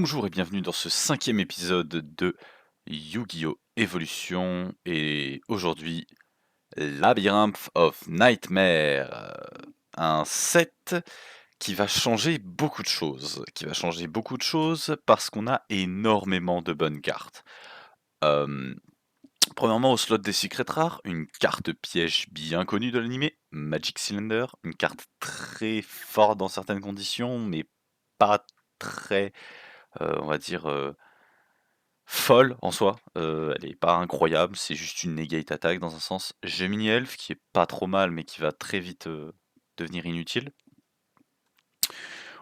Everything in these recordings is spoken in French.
Bonjour et bienvenue dans ce 5e épisode de Yu-Gi-Oh! Evolution et aujourd'hui Labyrinth of Nightmare, un set qui va changer beaucoup de choses, parce qu'on a énormément de bonnes cartes. Hem, Premièrement au slot des secrets rares, une carte piège bien connue de l'animé, Magic Cylinder, une carte très forte dans certaines conditions, mais pas très, on va dire, folle en soi, elle est pas incroyable, c'est juste une negate attaque dans un sens. Gemini Elf qui est pas trop mal, mais qui va très vite, devenir inutile.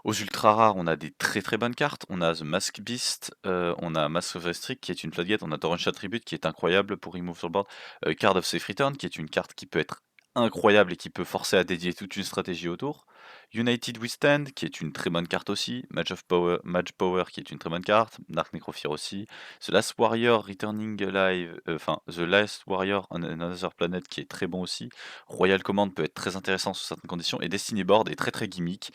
Aux ultra rares, on a des très, très bonnes cartes. On a The Mask Beast, on a Mask of Restrict qui est une floodgate, on a Torrential Attribute qui est incroyable pour remove sur le board, Card of Safe Return qui est une carte qui peut être incroyable et qui peut forcer à dédier toute une stratégie autour. United We Stand qui est une très bonne carte aussi, Mage Power qui est une très bonne carte, Dark Necrophir aussi, The Last Warrior Returning Alive, enfin The Last Warrior on Another Planet qui est très bon aussi. Royal Command peut être très intéressant sous certaines conditions et Destiny Board est très, très gimmick.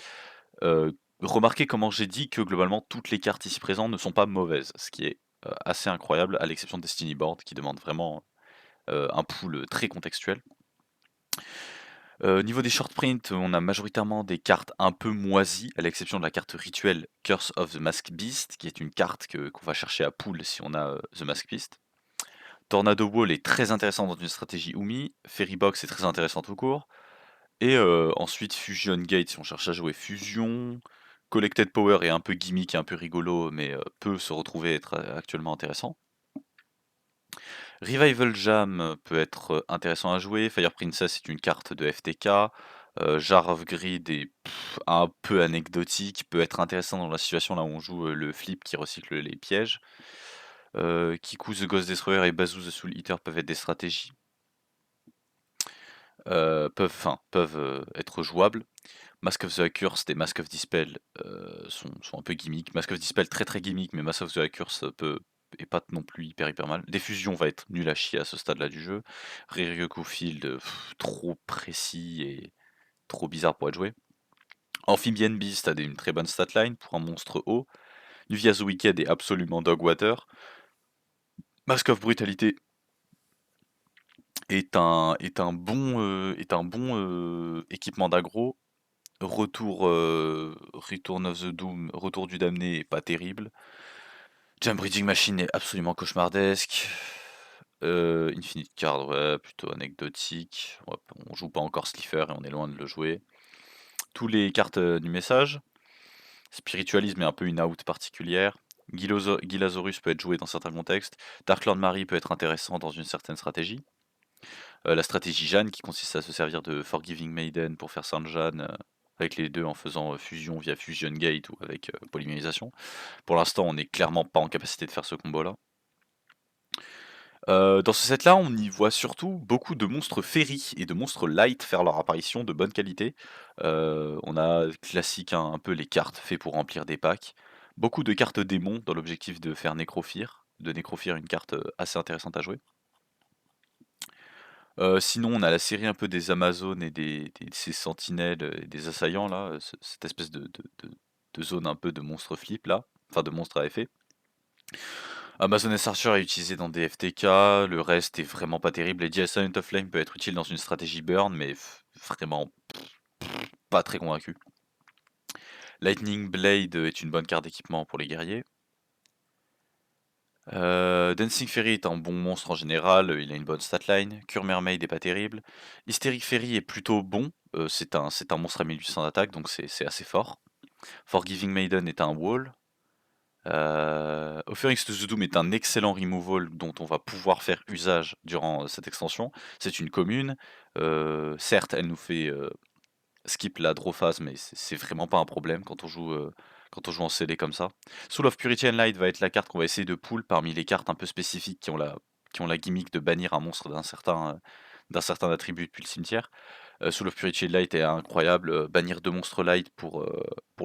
Remarquez comment j'ai dit que globalement toutes les cartes ici présentes ne sont pas mauvaises, ce qui est, assez incroyable à l'exception de Destiny Board qui demande vraiment, un pool, très contextuel. Niveau des short print, on a majoritairement des cartes un peu moisies, à l'exception de la carte rituelle Curse of the Mask Beast, qui est une carte qu'on va chercher à pool si on a, The Mask Beast. Tornado Wall est très intéressant dans une stratégie Umi, Fairy Box est très intéressant tout court, et ensuite Fusion Gate si on cherche à jouer Fusion. Collected Power est un peu gimmick et un peu rigolo, mais peut se retrouver être actuellement intéressant. Revival Jam peut être intéressant à jouer. Fire Princess est une carte de FTK. Jar of Greed est un peu anecdotique, peut être intéressant dans la situation là où on joue le flip qui recycle les pièges. Kiku the Ghost Destroyer et Bazoo the Soul Eater peuvent être des stratégies. Peuvent être jouables. Mask of the Accursed et Mask of Dispel sont un peu gimmick. Mask of Dispel très très gimmick, mais Mask of the Accursed est pas non plus hyper mal. Diffusion va être nul à chier à ce stade-là du jeu. Ryoku Field, trop précis et trop bizarre pour être joué. Amphibian Beast a une très bonne statline pour un monstre haut. Nuvia the Wicked est absolument Dogwater. Mask of Brutalité est un bon équipement d'aggro. Return of the Doom, Retour du Damné est pas terrible. Jam Breeding Machine est absolument cauchemardesque. Infinite Card, ouais, plutôt anecdotique. Ouais, on joue pas encore Slifer et on est loin de le jouer. Tous les cartes du message. Spiritualisme est un peu une out particulière. Gilasaurus peut être joué dans certains contextes. Dark Lord Marie peut être intéressant dans une certaine stratégie. La stratégie Jeanne qui consiste à se servir de Forgiving Maiden pour faire Sainte Jeanne avec les deux en faisant fusion via Fusion Gate ou avec polymérisation. Pour l'instant, on n'est clairement pas en capacité de faire ce combo-là. Dans ce set-là, on y voit surtout beaucoup de monstres Fairy et de monstres Light faire leur apparition de bonne qualité. On a classique un peu les cartes faites pour remplir des packs. Beaucoup de cartes démons dans l'objectif de faire Nécrophir, de Nécrophir une carte assez intéressante à jouer. Sinon, on a la série un peu des Amazones et ces sentinelles et des assaillants là, cette espèce de zone un peu de monstre flip là, enfin de monstre à effet. Amazoness Archer est utilisé dans des FTK, le reste est vraiment pas terrible. Et Silent of Flame peut être utile dans une stratégie burn, mais vraiment pas très convaincu. Lightning Blade est une bonne carte d'équipement pour les guerriers. Dancing Fairy est un bon monstre en général, il a une bonne statline. Cure Mermaid est pas terrible. Hysteric Fairy est plutôt bon, c'est un monstre à 1800 d'attaque, donc c'est assez fort. Forgiving Maiden est un wall. Offering to the Doom est un excellent removal dont on va pouvoir faire usage durant cette extension. C'est une commune, certes elle nous fait skip la draw phase, mais c'est vraiment pas un problème quand on joue en CD comme ça. Soul of Purity and Light va être la carte qu'on va essayer de pull parmi les cartes un peu spécifiques qui ont la gimmick de bannir un monstre d'un certain attribut depuis le cimetière. Soul of Purity and Light est incroyable, bannir 2 monstres light pour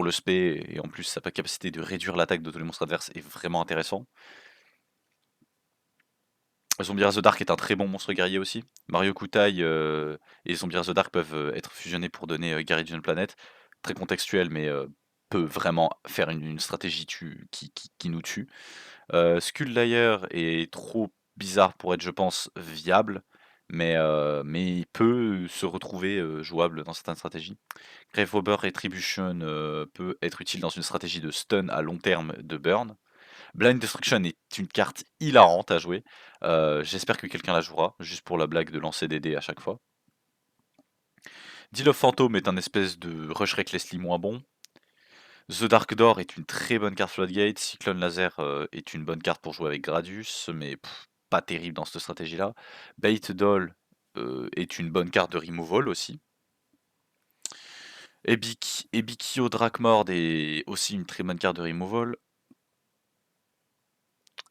le spé et en plus sa capacité de réduire l'attaque de tous les monstres adverses est vraiment intéressant. Zombie the Dark est un très bon monstre guerrier aussi. Mario Kutai et Zombie the Dark peuvent être fusionnés pour donner Garrigion Planet. Très contextuel, mais peut vraiment faire une stratégie qui nous tue. Skull Layer est trop bizarre pour être, je pense, viable, mais il peut se retrouver jouable dans certaines stratégies. Grave Robber Retribution peut être utile dans une stratégie de stun à long terme de burn. Blind Destruction est une carte hilarante à jouer. J'espère que quelqu'un la jouera, juste pour la blague de lancer des dés à chaque fois. Deal of Phantom est un espèce de Rush Recklessly moins bon. The Dark Door est une très bonne carte Floodgate. Cyclone Laser est une bonne carte pour jouer avec Gradius, mais pas terrible dans cette stratégie-là. Bait Doll est une bonne carte de removal aussi. Ebikio Drakmord est aussi une très bonne carte de removal.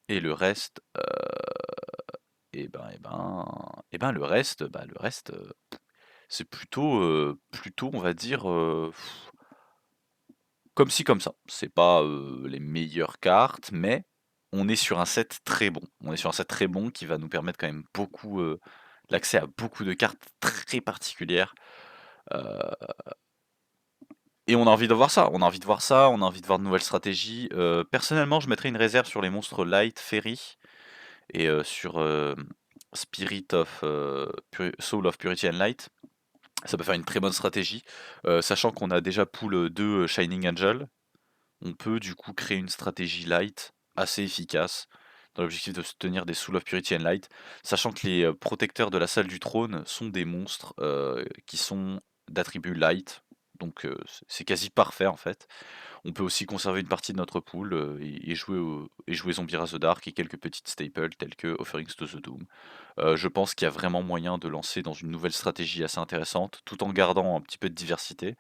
Et le reste, le reste, c'est plutôt, on va dire, comme ci comme ça. C'est pas les meilleures cartes, mais on est sur un set très bon. On est sur un set très bon qui va nous permettre quand même beaucoup l'accès à beaucoup de cartes très particulières. euh, et on a envie de voir ça. On a envie de voir ça. On a envie de voir de nouvelles stratégies. Personnellement, je mettrais une réserve sur les monstres Light, Fairy et sur Spirit of Soul of Purity and Light. Ça peut faire une très bonne stratégie, sachant qu'on a déjà pool 2 Shining Angel. On peut du coup créer une stratégie light assez efficace dans l'objectif de se tenir des Soul of Purity and Light, sachant que les protecteurs de la salle du trône sont des monstres qui sont d'attribut light, donc c'est quasi parfait en fait. On peut aussi conserver une partie de notre pool et jouer Zombie the Dark et quelques petites staples telles que Offerings to the Doom. Je pense qu'il y a vraiment moyen de lancer dans une nouvelle stratégie assez intéressante, tout en gardant un petit peu de diversité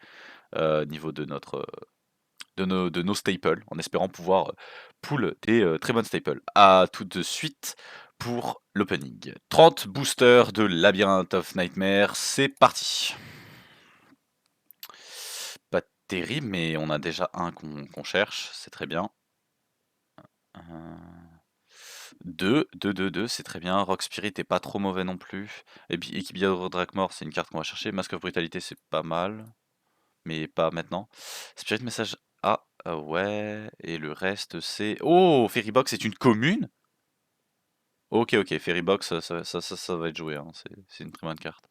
au niveau de nos staples, en espérant pouvoir pull des très bonnes staples. À tout de suite pour l'opening. 30 boosters de Labyrinth of Nightmare, c'est parti. Pas terrible, mais on a déjà un qu'on cherche, c'est très bien. 2, c'est très bien. Rock Spirit est pas trop mauvais non plus. Et puis Equibia Drakmor, c'est une carte qu'on va chercher. Mask of Brutalité, c'est pas mal, mais pas maintenant. Spirit Message, ouais. Et le reste, c'est. Oh, Fairybox est une commune? Ok, ok, Fairybox, ça va être joué, hein. C'est une très bonne carte.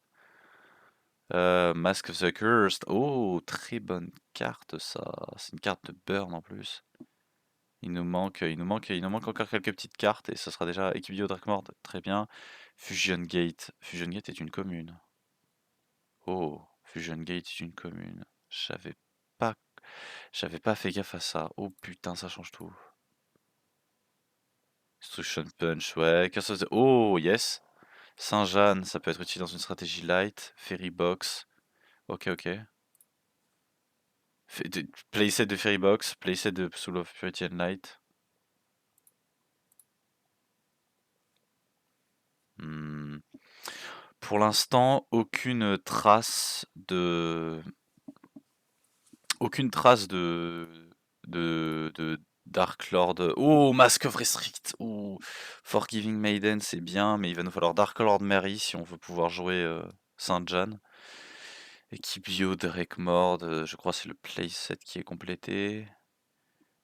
Mask of the Cursed, oh, très bonne carte ça. C'est une carte de burn en plus. Il nous manque encore quelques petites cartes et ce sera déjà Equibio Drakmord, très bien. Fusion Gate. Fusion Gate est une commune. Oh, Fusion Gate est une commune. Pas, j'avais pas fait gaffe à ça. Oh putain, ça change tout. Destruction Punch, ouais. Oh, yes. Saint-Jeanne, ça peut être utile dans une stratégie light. Fairy Box. Ok, ok. Playset de Fairy Box, playset de Soul of Purity and Light. Hmm. Pour l'instant, aucune trace de Dark Lord. Oh, Mask of Restrict. Oh, Forgiving Maiden, c'est bien, mais il va nous falloir Dark Lord Mary si on veut pouvoir jouer Saint-Jeanne. Equibio Drakmord, je crois que c'est le playset qui est complété.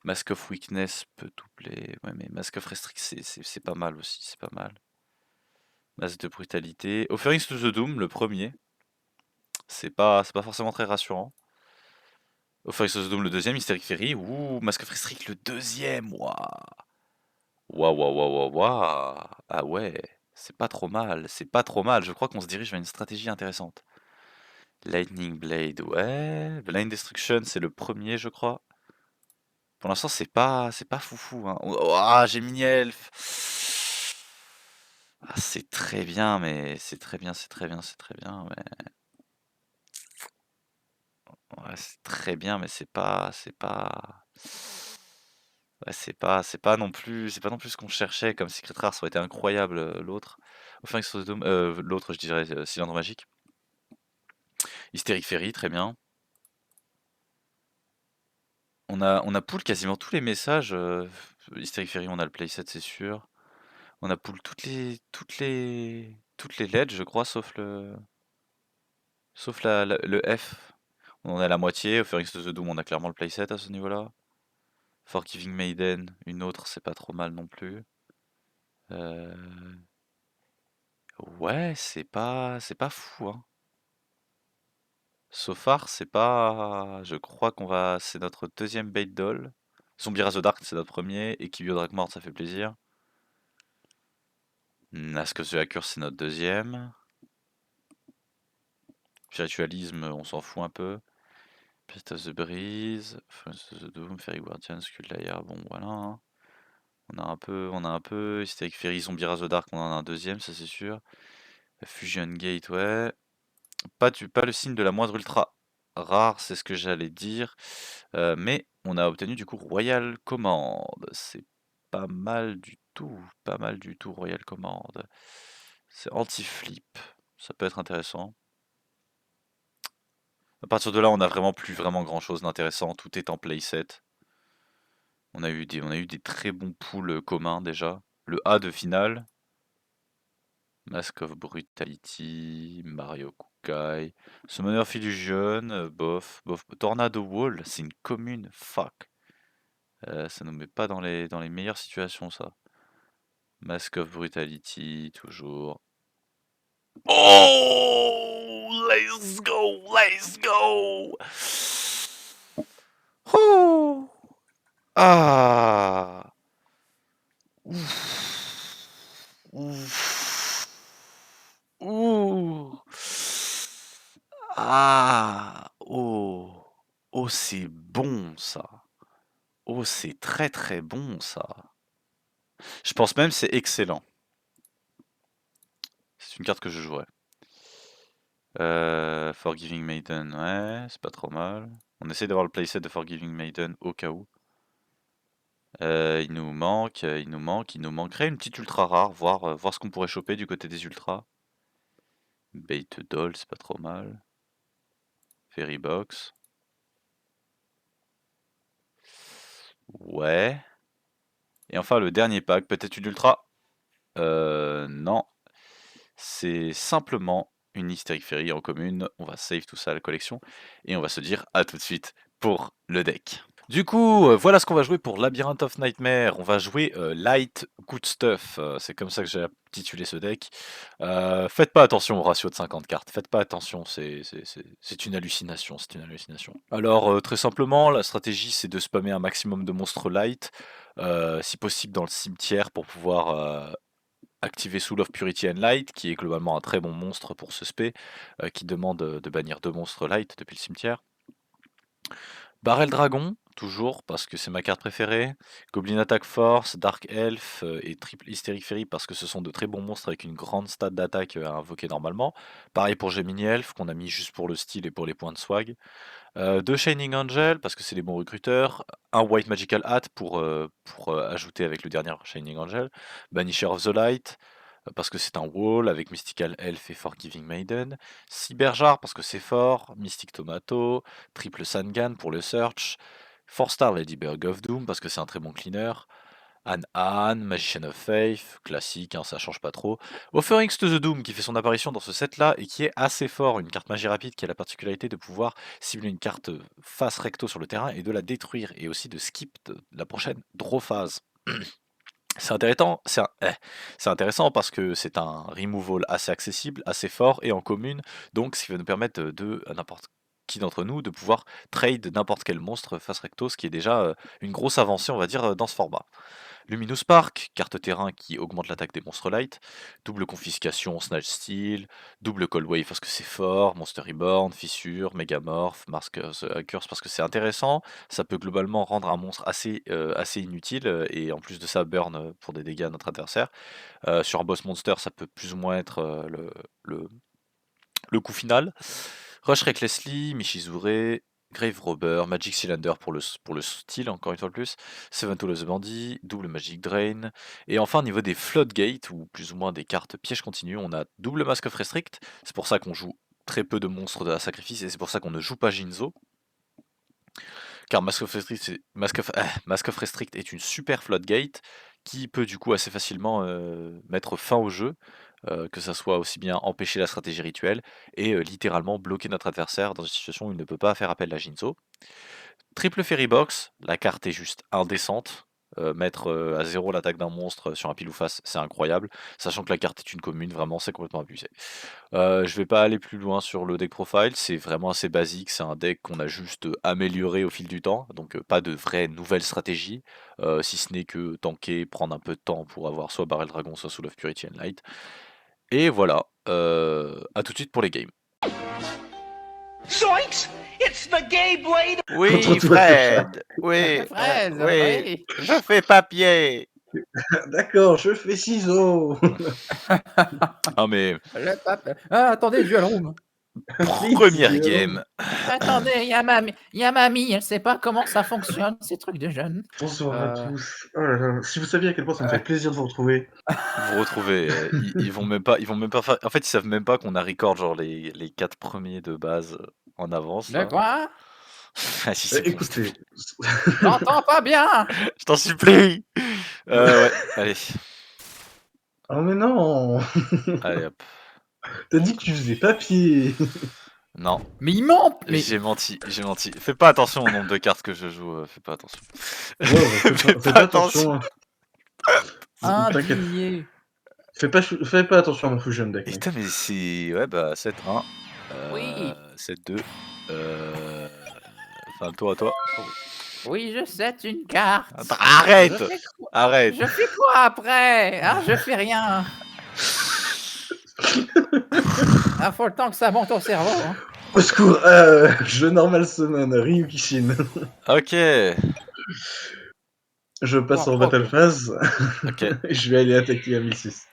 Mask of Weakness peut tout play. Ouais, mais Mask of Restrict, c'est pas mal aussi, c'est pas mal. Mask de brutalité. Offerings to the Doom, le premier. C'est pas forcément très rassurant. Offerings to the Doom, le deuxième. Hysteric Fairy. Ouh, Mask of Restrict, le deuxième. Waouh. Waouh, waouh, waouh, waouh, waouh. Ah ouais, c'est pas trop mal, c'est pas trop mal. Je crois qu'on se dirige vers une stratégie intéressante. Lightning Blade, ouais. Blind Destruction, c'est le premier, je crois. Pour l'instant, c'est pas foufou, hein. Ah, j'ai mini elf. Ah, c'est très bien, mais c'est très bien, c'est très bien, c'est très bien, mais ouais, c'est très bien, mais ouais, c'est pas non plus ce qu'on cherchait comme Secret Rare, ça aurait été incroyable l'autre. Enfin, l'autre, je dirais Cylindre Magique. Hystérique Fairy, très bien. On a pull quasiment tous les messages. Hystérique Fairy, on a le playset, c'est sûr. On a pull toutes les LED, je crois, sauf le F. On en est à la moitié. Offering to the Doom, on a clairement le playset à ce niveau-là. Forgiving Maiden, une autre, c'est pas trop mal non plus. Euh, Ouais, c'est pas fou, hein. So far, c'est pas. Je crois qu'on va. C'est notre deuxième bait doll. Zombie Rise of the Dark, c'est notre premier. Et Kibio Drakmord, ça fait plaisir. Mask of the Hacker, c'est notre deuxième. Spiritualisme, on s'en fout un peu. Pit of the Breeze, Furnace of the Doom, Fairy Guardian, Skull Lair, bon voilà, hein. On a un peu. Hystérique Fairy, Zombie Rise of the Dark, on en a un deuxième, ça c'est sûr. Fusion Gate, ouais. Pas le signe de la moindre ultra rare, c'est ce que j'allais dire. Mais on a obtenu du coup Royal Command. C'est pas mal du tout, pas mal du tout Royal Command. C'est anti-flip, ça peut être intéressant. À partir de là, on a vraiment plus vraiment grand chose d'intéressant, tout est en playset. On a eu des très bons pools communs déjà. Le A de finale, Mask of Brutality, Mario Kukai, Summoner of Illusion, bof, bof. Tornado Wall, c'est une commune, fuck. Ça nous met pas dans les meilleures situations, ça. Mask of Brutality, toujours. Oh, let's go, let's go. Oh, ah, ouf, ouf, ouh, ah, oh, oh, c'est bon ça. Oh, c'est très très bon ça. Je pense même c'est excellent. C'est une carte que je jouerais. Forgiving Maiden, ouais, c'est pas trop mal. On essaie d'avoir le playset de Forgiving Maiden au cas où. Il nous manquerait une petite ultra rare, voir ce qu'on pourrait choper du côté des ultras. Bait Doll, c'est pas trop mal. Fairy Box. Ouais. Et enfin le dernier pack, peut-être une ultra. Non. C'est simplement une Hystérique Fairy en commune. On va save tout ça à la collection. Et on va se dire à tout de suite pour le deck. Du coup, voilà ce qu'on va jouer pour Labyrinth of Nightmare. On va jouer Light Good Stuff. C'est comme ça que j'ai intitulé ce deck. Faites pas attention au ratio de 50 cartes. Faites pas attention, c'est une hallucination. C'est une hallucination. Alors, très simplement, la stratégie, c'est de spammer un maximum de monstres light, si possible dans le cimetière pour pouvoir activer Soul of Purity and Light, qui est globalement un très bon monstre pour ce spé, qui demande de bannir 2 monstres light depuis le cimetière. Barrel Dragon, toujours, parce que c'est ma carte préférée. Goblin Attack Force, Dark Elf et Triple Hystérique Fairy, parce que ce sont de très bons monstres avec une grande stat d'attaque à invoquer normalement. Pareil pour Gemini Elf, qu'on a mis juste pour le style et pour les points de swag. 2 Shining Angel, parce que c'est les bons recruteurs. Un White Magical Hat pour ajouter avec le dernier Shining Angel. Banisher of the Light, parce que c'est un wall avec Mystical Elf et Forgiving Maiden. Cyberjar parce que c'est fort. Mystic Tomato. Triple Sangan pour le search. 4-star Ladybug of Doom parce que c'est un très bon cleaner. Anne, Magician of Faith, classique, hein, ça change pas trop. Offerings to the Doom qui fait son apparition dans ce set-là et qui est assez fort, une carte magie rapide qui a la particularité de pouvoir cibler une carte face recto sur le terrain et de la détruire et aussi de skip la prochaine draw phase. C'est intéressant, c'est intéressant parce que c'est un removal assez accessible, assez fort et en commune, donc ce qui va nous permettre à n'importe qui d'entre nous de pouvoir trade n'importe quel monstre face recto, ce qui est déjà une grosse avancée, on va dire, dans ce format. Luminous Spark, carte terrain qui augmente l'attaque des monstres light, double confiscation, Snatch Steal, double Cold Wave parce que c'est fort, Monster Reborn, Fissure, Megamorph, Mask of the Curse parce que c'est intéressant, ça peut globalement rendre un monstre assez inutile et en plus de ça burn pour des dégâts à notre adversaire. Sur un boss monster, ça peut plus ou moins être le, le coup final. Rush Recklessly, Michizure, Grave Robber, Magic Cylinder pour le style, encore une fois de plus, Seven Tool of the Bandit, double Magic Drain, et enfin au niveau des Floodgate, ou plus ou moins des cartes pièges continus, on a double Mask of Restrict, c'est pour ça qu'on joue très peu de monstres de la sacrifice, et c'est pour ça qu'on ne joue pas Jinzo, car Mask of Restrict est une super Floodgate, qui peut du coup assez facilement mettre fin au jeu, que ça soit aussi bien empêcher la stratégie rituelle et littéralement bloquer notre adversaire dans une situation où il ne peut pas faire appel à Jinzo. Triple Fairy Box, la carte est juste indécente. Mettre à 0 l'attaque d'un monstre sur un pile ou face, c'est incroyable. Sachant que la carte est une commune, vraiment, c'est complètement abusé. Je vais pas aller plus loin sur le deck profile, c'est vraiment assez basique, c'est un deck qu'on a juste amélioré au fil du temps, donc pas de vraie nouvelle stratégie, si ce n'est que tanker, prendre un peu de temps pour avoir soit Barrel Dragon, soit Soul of Purity and Light. Et voilà, à tout de suite pour les games. Zoinks! It's the gay blade! Oui, Fred! Oui, Fred, oui, oui. je fais papier! D'accord, je fais ciseaux. Ah mais, Le pape. Ah, attendez, Dual Room. première game. Attendez, il y a mamie, elle sait pas comment ça fonctionne, ces trucs de jeunes. Bonsoir à tous. Oh là là, si vous saviez à quel point ça me fait plaisir de vous retrouver. Vous retrouvez, ils vont même pas faire. En fait, ils savent même pas qu'on a record genre les 4 premiers de base en avance. De Là. quoi? Ah, si, c'est bon, Écoutez, J'entends pas bien. je t'en supplie. Ouais, allez, oh mais non, allez hop. t'as dit que tu faisais papier. Non, Mais il ment. Mais j'ai menti. Fais pas attention au nombre de cartes que je joue. Fais pas attention. Ouais, fais pas attention. T'inquiète. indigné. Fais pas attention à mon fusion deck. Et Mec. putain, mais c'est. Ouais, bah 7-1. Oui. 7-2. Enfin, toi. Oui, je sais une carte. Arrête! Je fais quoi? Arrête! Je fais quoi après? Ah, je fais rien. Ah, faut le temps que ça monte au cerveau. Hein. Au secours, je normal summon Ryukishin. Ok. Je passe en Oh, battle ok. phase. Ok. Et je vais aller attaquer à 1006.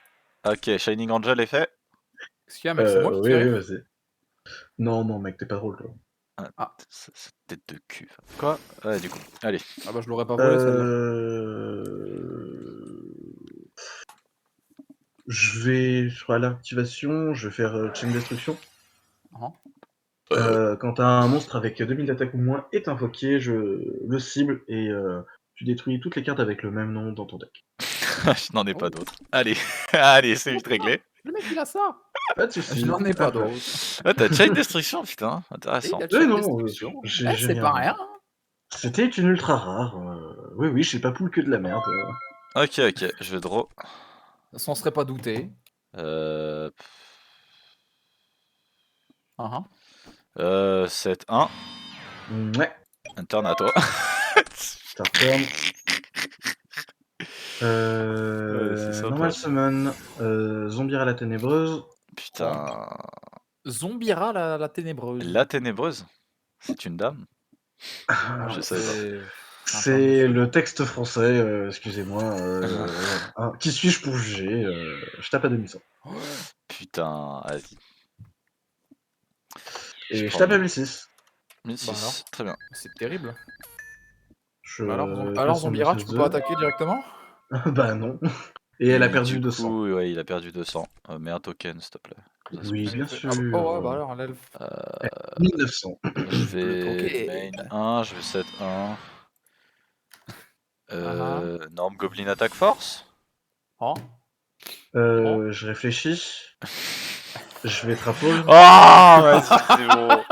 Ok, Shining Angel est fait. Qu'est-ce qu'il y a, mec? C'est moi qui Oui, tire. vas-y. Non, mec, t'es pas drôle, toi. Ah. Cette tête de cul. Quoi? Ouais, du coup. Allez. Ah bah je l'aurais pas volé celle-là. Je vais sur l'activation, je vais faire Chain Destruction. Ah. Quand un monstre avec 2000 d'attaque ou moins est invoqué, je le cible et tu détruis toutes les cartes avec le même nom dans ton deck. Je n'en ai pas d'autres. Allez, allez, c'est vite réglé. Le mec il a ça. Pas de soucis. Je n'en ai pas d'autres. Ah, t'as Chain Destruction, putain, intéressant. Et la Ouais, chaîne non, destruction. j'ai C'est pas rien. Hein. C'était une ultra rare. Oui, je sais pas poule que de la merde. Ok, je vais draw. Ça on serait pas douté. Euh... 1. 7-1. Ouais, Un turn à toi. ça retourne. c'est sympa. Normal summon, Zombira la ténébreuse. Putain. Zombira la ténébreuse. La ténébreuse? C'est une dame? Je sais pas. C'est le texte français, excusez-moi. Qui suis-je pour juger Je tape à 2100. Putain, vas-y. Et je tape à 1006. 1006, Bah alors. très bien. C'est terrible. Alors, Alors Zombira, tu peux pas attaquer directement? Bah non. Et elle a perdu du 200. coup, ouais, il a perdu 200. Mets un token, s'il te plaît. Comme ça, Oui, c'est bien plus sûr. simple. Oh ouais, bah alors l'elfe. 1900. Je vais token. main 1, je vais set 1. Norme Goblin Attack Force. Oh. Je réfléchis. Je vais trapole. Oh, vas-y, c'est bon.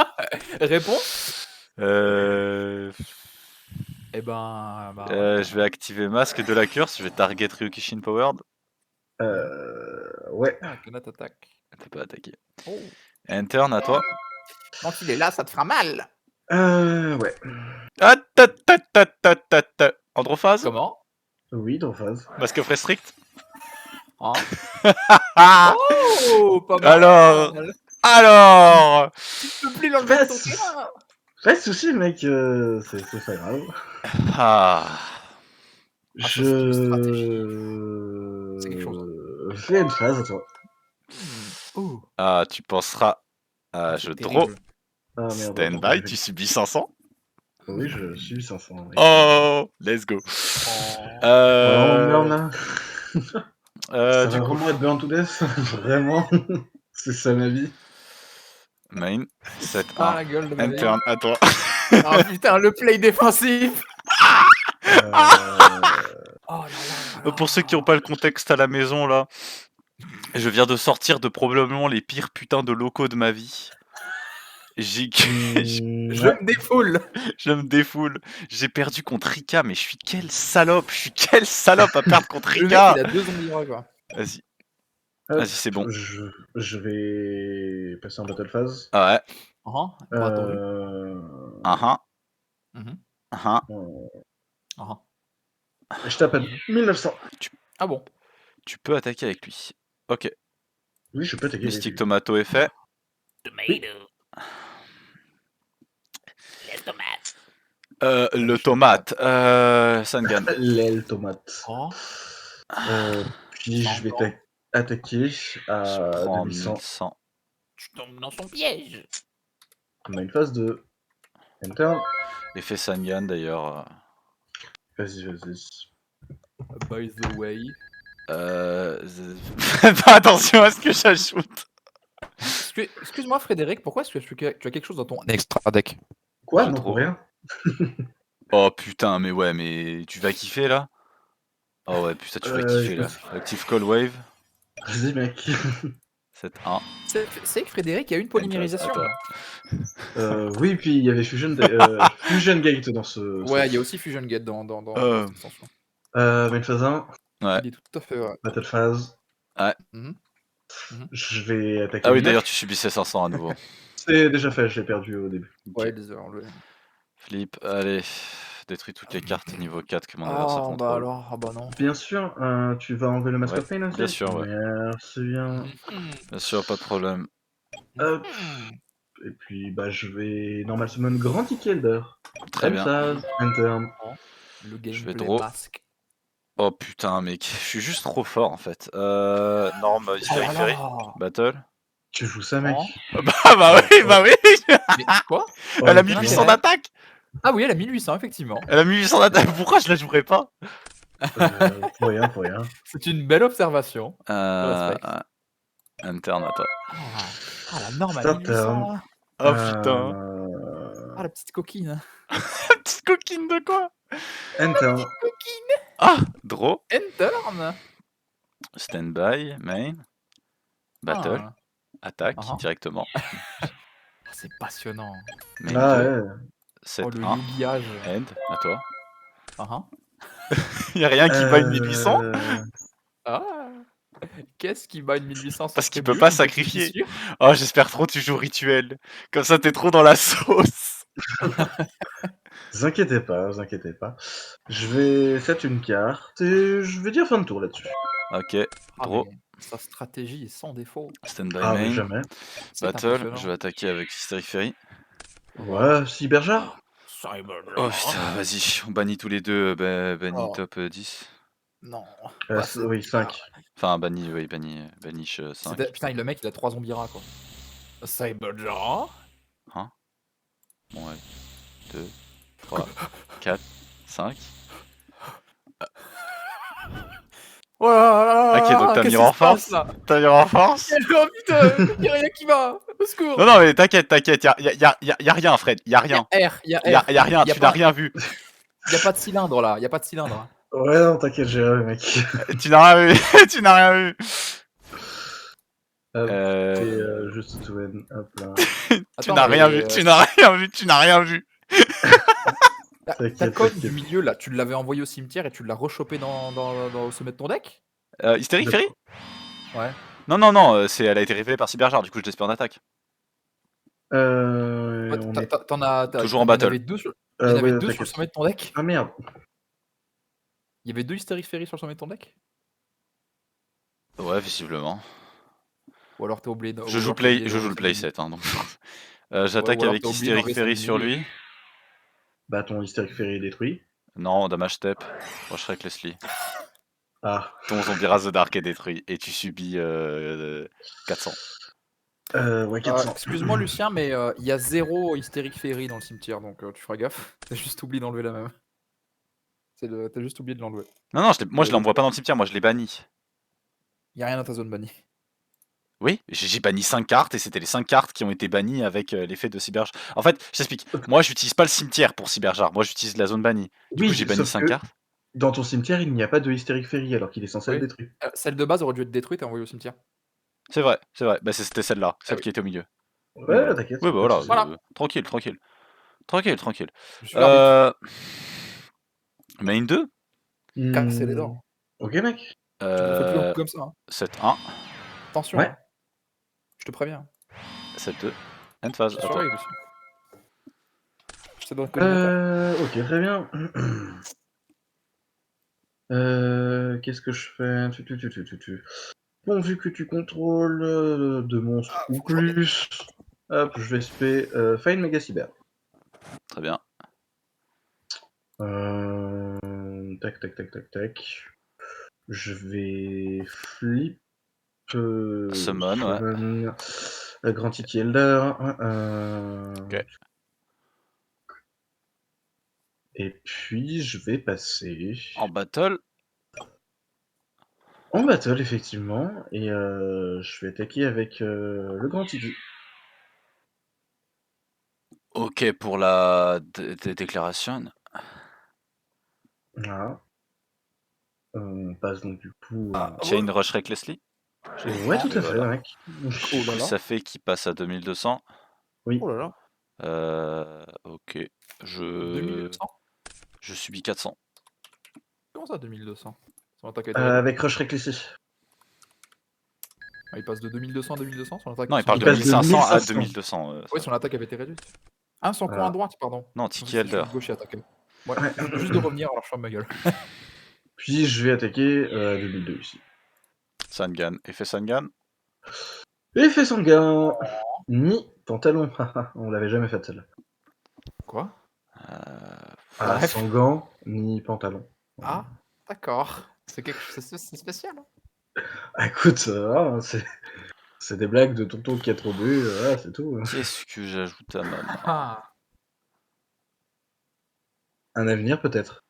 Réponse? Eh ben... Je vais activer Masque de la Curse, je vais target Ryukishin Powered. Ouais. Ah, que notre attaque. T'es pas attaqué. Oh. Turn à toi. Quand il est là, ça te fera mal. Ouais. Ah, Androphase. Comment? Oui, dans phase. Masque of Restrict. Hein? Ah. Oh, pas mal. Alors Tu peux plus l'enlever de ton terrain. Pas de soucis, mec, c'est pas grave. Ah. ça, c'est une stratégie. C'est quelque chose. Fais une phase à toi. Oh. Ah, tu penseras à je draw. Ah, merde, Stand attends, by, tu subis 500. Oui, je suis 500. Oui. Oh, let's go. Oh, merde. Ça Du va coup, vraiment être Burn to Death. Vraiment. C'est ça ma vie. main, 7 Ah 1. la gueule de ma vie. Turn à toi. Ah putain, le play défensif. Oh là là. Pour ceux qui n'ont pas le contexte à la maison là, Je viens de sortir de probablement les pires putains de locaux de ma vie. J'ai Je Ouais. me défoule. je me défoule. J'ai perdu contre Rika, mais je suis quelle salope. Je suis quelle salope à perdre contre Le mec, Rika. il a 2 zombies rats, quoi. Vas-y. Hop, Vas-y, c'est bon. Je vais passer en battle phase. Ah ouais. Pas attendu. Ah Mhm. ah. Ah. Je tape à 1900. Ah bon. Tu peux attaquer avec lui. Ok. Oui, je peux attaquer avec Mystique lui. Tomato est fait. Tomato. Les tomates. Le je tomate. Sangan. L'aile tomate. Oh. Puis je vais Encore. attaquer Je à prends 2100. 1100. Tu tombes dans son piège. On a une phase de enter. Effet Sangan d'ailleurs. Vas-y. By the way. Fais attention à ce que j'ajoute. Excuse-moi Frédéric, pourquoi est-ce que tu as quelque chose dans ton extra deck? Quoi? J'ai Non, trop. pour rien. Oh putain, mais ouais, mais tu vas kiffer là? Oh ouais, putain, tu vas kiffer là. Active Call Wave. Vas-y, mec. 7-1. C'est que Frédéric, il y a eu une polymérisation. Attends. Oui, puis il y avait Fusion Gate dans ce. Ouais, il y a aussi Fusion Gate dans cette extension. Main phase 1, Ouais. Il est tout à fait vrai. battle phase. Ouais. Je vais attaquer. Ah oui, le d'ailleurs, mec. tu subissais 500 à nouveau. C'est déjà fait, je l'ai perdu au début. Ouais, désolé. Flip, allez. Détruis toutes les cartes niveau 4 que mon adversaire Ah bah contrôle. alors, ah bah non. Bien sûr, tu vas enlever le Mask Ouais, of Pain aussi? bien sûr, ouais. Merci bien. Bien sûr, pas de problème. Hop. Et puis, bah, je vais normal summon Grand Tikelder. Très bien. Phase, enter. Le Je vais gameplay draw. masque. Oh putain, mec, je suis juste trop fort en fait. Norme, Hystérique Fairy. Battle. Tu joues ça, mec? Bah oui! Mais quoi? Elle a quel 1800 intérêt? d'attaque! Ah oui, elle a 1800, effectivement. Elle a 1800 d'attaque, pourquoi je la jouerais pas? Pour rien. C'est une belle observation. Interne à toi. Ah, la norme à Start 1800. turn. Là. Oh putain. Ah, la petite coquine. Petite coquine de quoi? Enter. Coquine. Ah! Draw. Turn. Standby, main. Battle. Ah. Attaque directement. C'est passionnant. Main Ah 2. ouais. 7 Oh, le 1. yugiage. End, à toi. Ah. Y'a rien qui bat une 1800? Ah. Qu'est-ce qui bat une 1800? Parce qu'il peut pas sacrifier. Oh, j'espère trop tu joues rituel. Comme ça, t'es trop dans la sauce. Vous inquiétez pas. Je vais set une carte et je vais dire fin de tour là-dessus. Ok, draw. Sa stratégie est sans défaut. Standby Ah, mais main. jamais. Battle, je vais attaquer avec Hystérique Fairy. Ouais, Cyberjar. Oh putain, vas-y, on bannit tous les deux, bannis top 10. Non. Oui, 5. Enfin, banish 5. Putain, le mec, il a 3 zombies rats, quoi. Cyberjar. 1, 2, 3, 4, 5. Ok, donc t'as mis renforce. T'as mis renforce. Oh putain, y'a rien qui va. Au secours. Non, mais t'inquiète, y'a rien, Fred, y'a rien. Y'a rien, tu n'as rien vu. Y'a pas de cylindre là, Ouais, non, t'inquiète, j'ai rêvé, mec. Tu n'as rien vu, tu n'as rien vu. Juste to end, hop là. Tu n'as rien vu, tu n'as rien vu. Ta cote du milieu là, tu l'avais envoyé au cimetière et tu l'as rechopé au sommet de ton deck? Hystérique Fairy? Ouais. Non, elle a été révélée par Cyberjar, du coup je l'espère en attaque. Toujours en battle. Il y en avait deux sur le sommet de ton deck? Ah merde. Il y avait 2 Hystérique Fairy sur le sommet de ton deck? Ouais, visiblement. Ou alors t'as oublié. Je joue le playset, hein, donc. J'attaque avec Hystérique Fairy sur lui. Bah, ton Hystérique Fairy est détruit. Non, damage step. Moi je serai avec Leslie. Ah. Ton zombie Raz the Dark est détruit et tu subis 400. Ouais, 400. Excuse-moi Lucien, mais il y a 0 Hystérique Fairy dans le cimetière, donc tu feras gaffe. T'as juste oublié d'enlever la même. T'as juste oublié de l'enlever. Non, moi je l'envoie pas dans le cimetière, moi je l'ai banni. Y'a rien dans ta zone bannie. Oui, j'ai banni 5 cartes et c'était les 5 cartes qui ont été bannies avec l'effet de Cyberjar. En fait, je t'explique. Moi, j'utilise pas le cimetière pour Cyberjar. Moi, j'utilise la zone bannie. Du coup, j'ai banni 5 cartes. Dans ton cimetière, il n'y a pas de Hystérique Fairy alors qu'il est censé être Oui. détruit. Celle de base aurait dû être détruite et envoyée au cimetière. C'est vrai, c'est vrai. Bah, c'était celle-là, celle oui. qui était au milieu. Oui, Ouais, voilà. t'inquiète. Oui, bah pas de voilà, soucis. Voilà. tranquille, tranquille. Tranquille, tranquille. Je suis l'arbitre. Main 2 Casser les dents. Ok, mec. Tu me refais plus un coup comme ça. Hein. 7-1, Attention. Ouais. Hein. Je te préviens. 7-2. End phase, Je à toi. surveille aussi. Je sais dans le collimateur. Ok, très bien. Qu'est-ce que je fais? Bon, vu que tu contrôles deux monstres ou faut que je revienne. plus, hop, je vais spé Fine Mega Cyber. Très bien. Tac, tac, tac, tac, tac. Je vais flip. Summon, ouais. Grand Tiki Elder. Ok. Et puis, je vais passer En battle, en battle, effectivement. Et je vais attaquer avec le Grand Tiki. ok pour la déclaration. Voilà. On passe donc du coup. Chain Rush Recklessly. Ouais, tout Et à fait, voilà. mec. Oh Du là coup, là. ça fait qu'il passe à 2200. Oui. Oh là là. Ok. 2200. Je subis 400. Comment ça 2200? Son attaque a été réduite. Avec Rush Recklessy. Ah, il passe de 2200 à 2200 son attaque. Non, il parle de passe de 1500 à 1500. 2200. Oui, son attaque avait été réduite. Ah, son coin à droite, pardon. Non, Moi, Tiki je suis Elder. de gauche et attaqué. Ouais, Ouais. juste de revenir, alors je ferme ma gueule. Puis je vais attaquer à 2002 ici. Sangan. Effet Sangan. Effet sanguin. Ni pantalon. On l'avait jamais fait celle-là. Quoi? Ah, Bref. sans gants, ni pantalon. Ah, d'accord. C'est spécial. Hein. Ah, écoute, c'est des blagues de tonton qui a trop bu, c'est tout. Qu'est-ce que j'ajoute à ma main? Ah. Un avenir peut-être.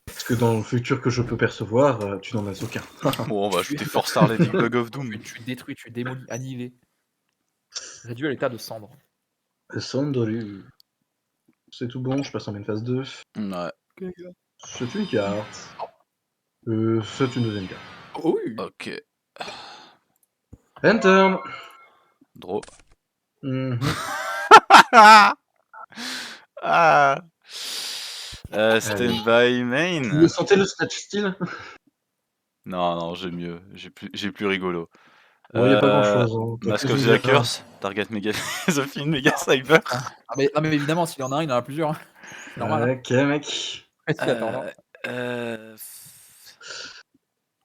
Parce que dans le futur que je peux percevoir, tu n'en as aucun. Bon, on va ajouter Force Star Lady Bug of Doom. Tu es détruit, tu es démoli, annihilé. Réduit à l'état de cendre. Sandoru. C'est tout bon, je passe en main phase 2. Ouais. C'est une carte. C'est une deuxième carte. Oh oui. Ok. Enter. Draw. Mhm. Ah. Stand by main. Vous sentez le snatch style? Non, non, j'ai mieux. J'ai plus rigolo. Bon, y a pas grand-chose. Hein. Mask of the Hackers. Target Mega. The Film Mega Cyber. Ah, mais évidemment, s'il en a un, il en a plusieurs. Hein. C'est normal. Ok, mec. Hein. Attends,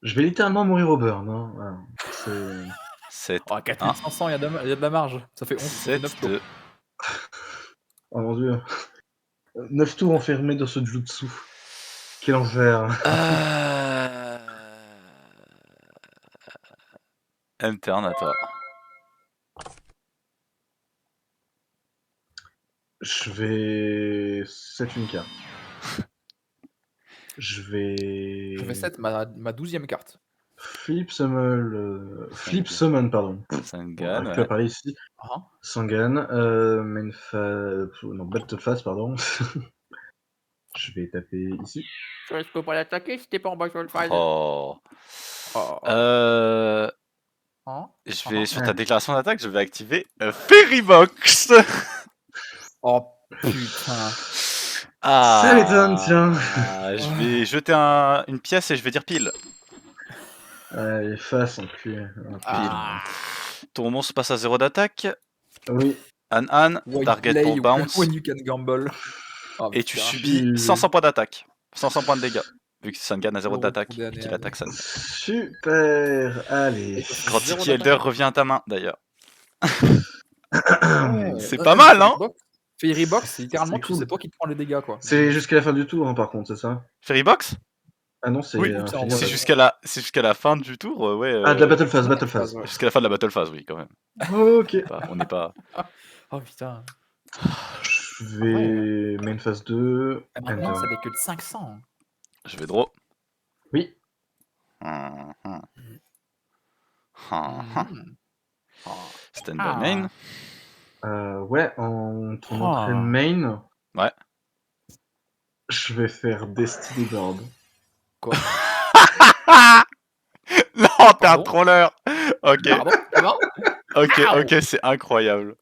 Je vais littéralement mourir au burn. Hein. Voilà. C'est... 7. Oh, 4500, il y a de la marge. Ça fait 11, ça fait 9 7 tours. 2. Oh mon dieu. 9 tours enfermés dans ce jutsu. Quel enfer. Interne à toi. Je vais... C'est une carte. Je vais... Je vais set ma 12e carte. Flip Summon, pardon. Sangan, On va ouais. parler ici. Ah. Sangan, main phase... Non, battle phase, pardon. Je vais taper ici. Je peux pas l'attaquer si t'es pas en battle phase. Oh. Oh. Je vais, sur ta déclaration d'attaque, je vais activer Fairy Box. Oh putain. Ça m'étonne, tiens. Je vais jeter une pièce et je vais dire pile. Allez, face, enculé. Ah. Ton monstre passe à 0 d'attaque. Oui. Anne, target pour bounce. When you can gamble. Oh, Et tu putain. subis 500 points d'attaque. 500 points de dégâts. Vu que Sangan a 0 Le d'attaque retour et des qu'il années. attaque Sangan. Super. Allez. Grand Zéro Tiki Elder d'attaque. revient à ta main d'ailleurs. Ouais. C'est pas mal, hein? Fairy Box, c'est littéralement, C'est cool. c'est toi qui te prends les dégâts, quoi. C'est jusqu'à la fin du tour, hein, par contre, c'est ça? Fairy Box? Ah non, c'est Oui, un c'est en fini vrai. c'est phase. jusqu'à la fin du tour, ouais. Ah, de la battle phase. Ouais. Jusqu'à la fin de la battle phase, oui, quand même. Ok. On n'est pas. Oh putain. Je vais main phase 2. Et maintenant, Enter. ça n'est que de 500. Je vais draw. Oui. Stand by main. Ouais, en ton entrée main. Ouais. Je vais faire Destiny Board. Quoi? Non, t'es un Pardon? trolleur. Ok, Pardon? Comment? ok, Waouh! ok, c'est incroyable.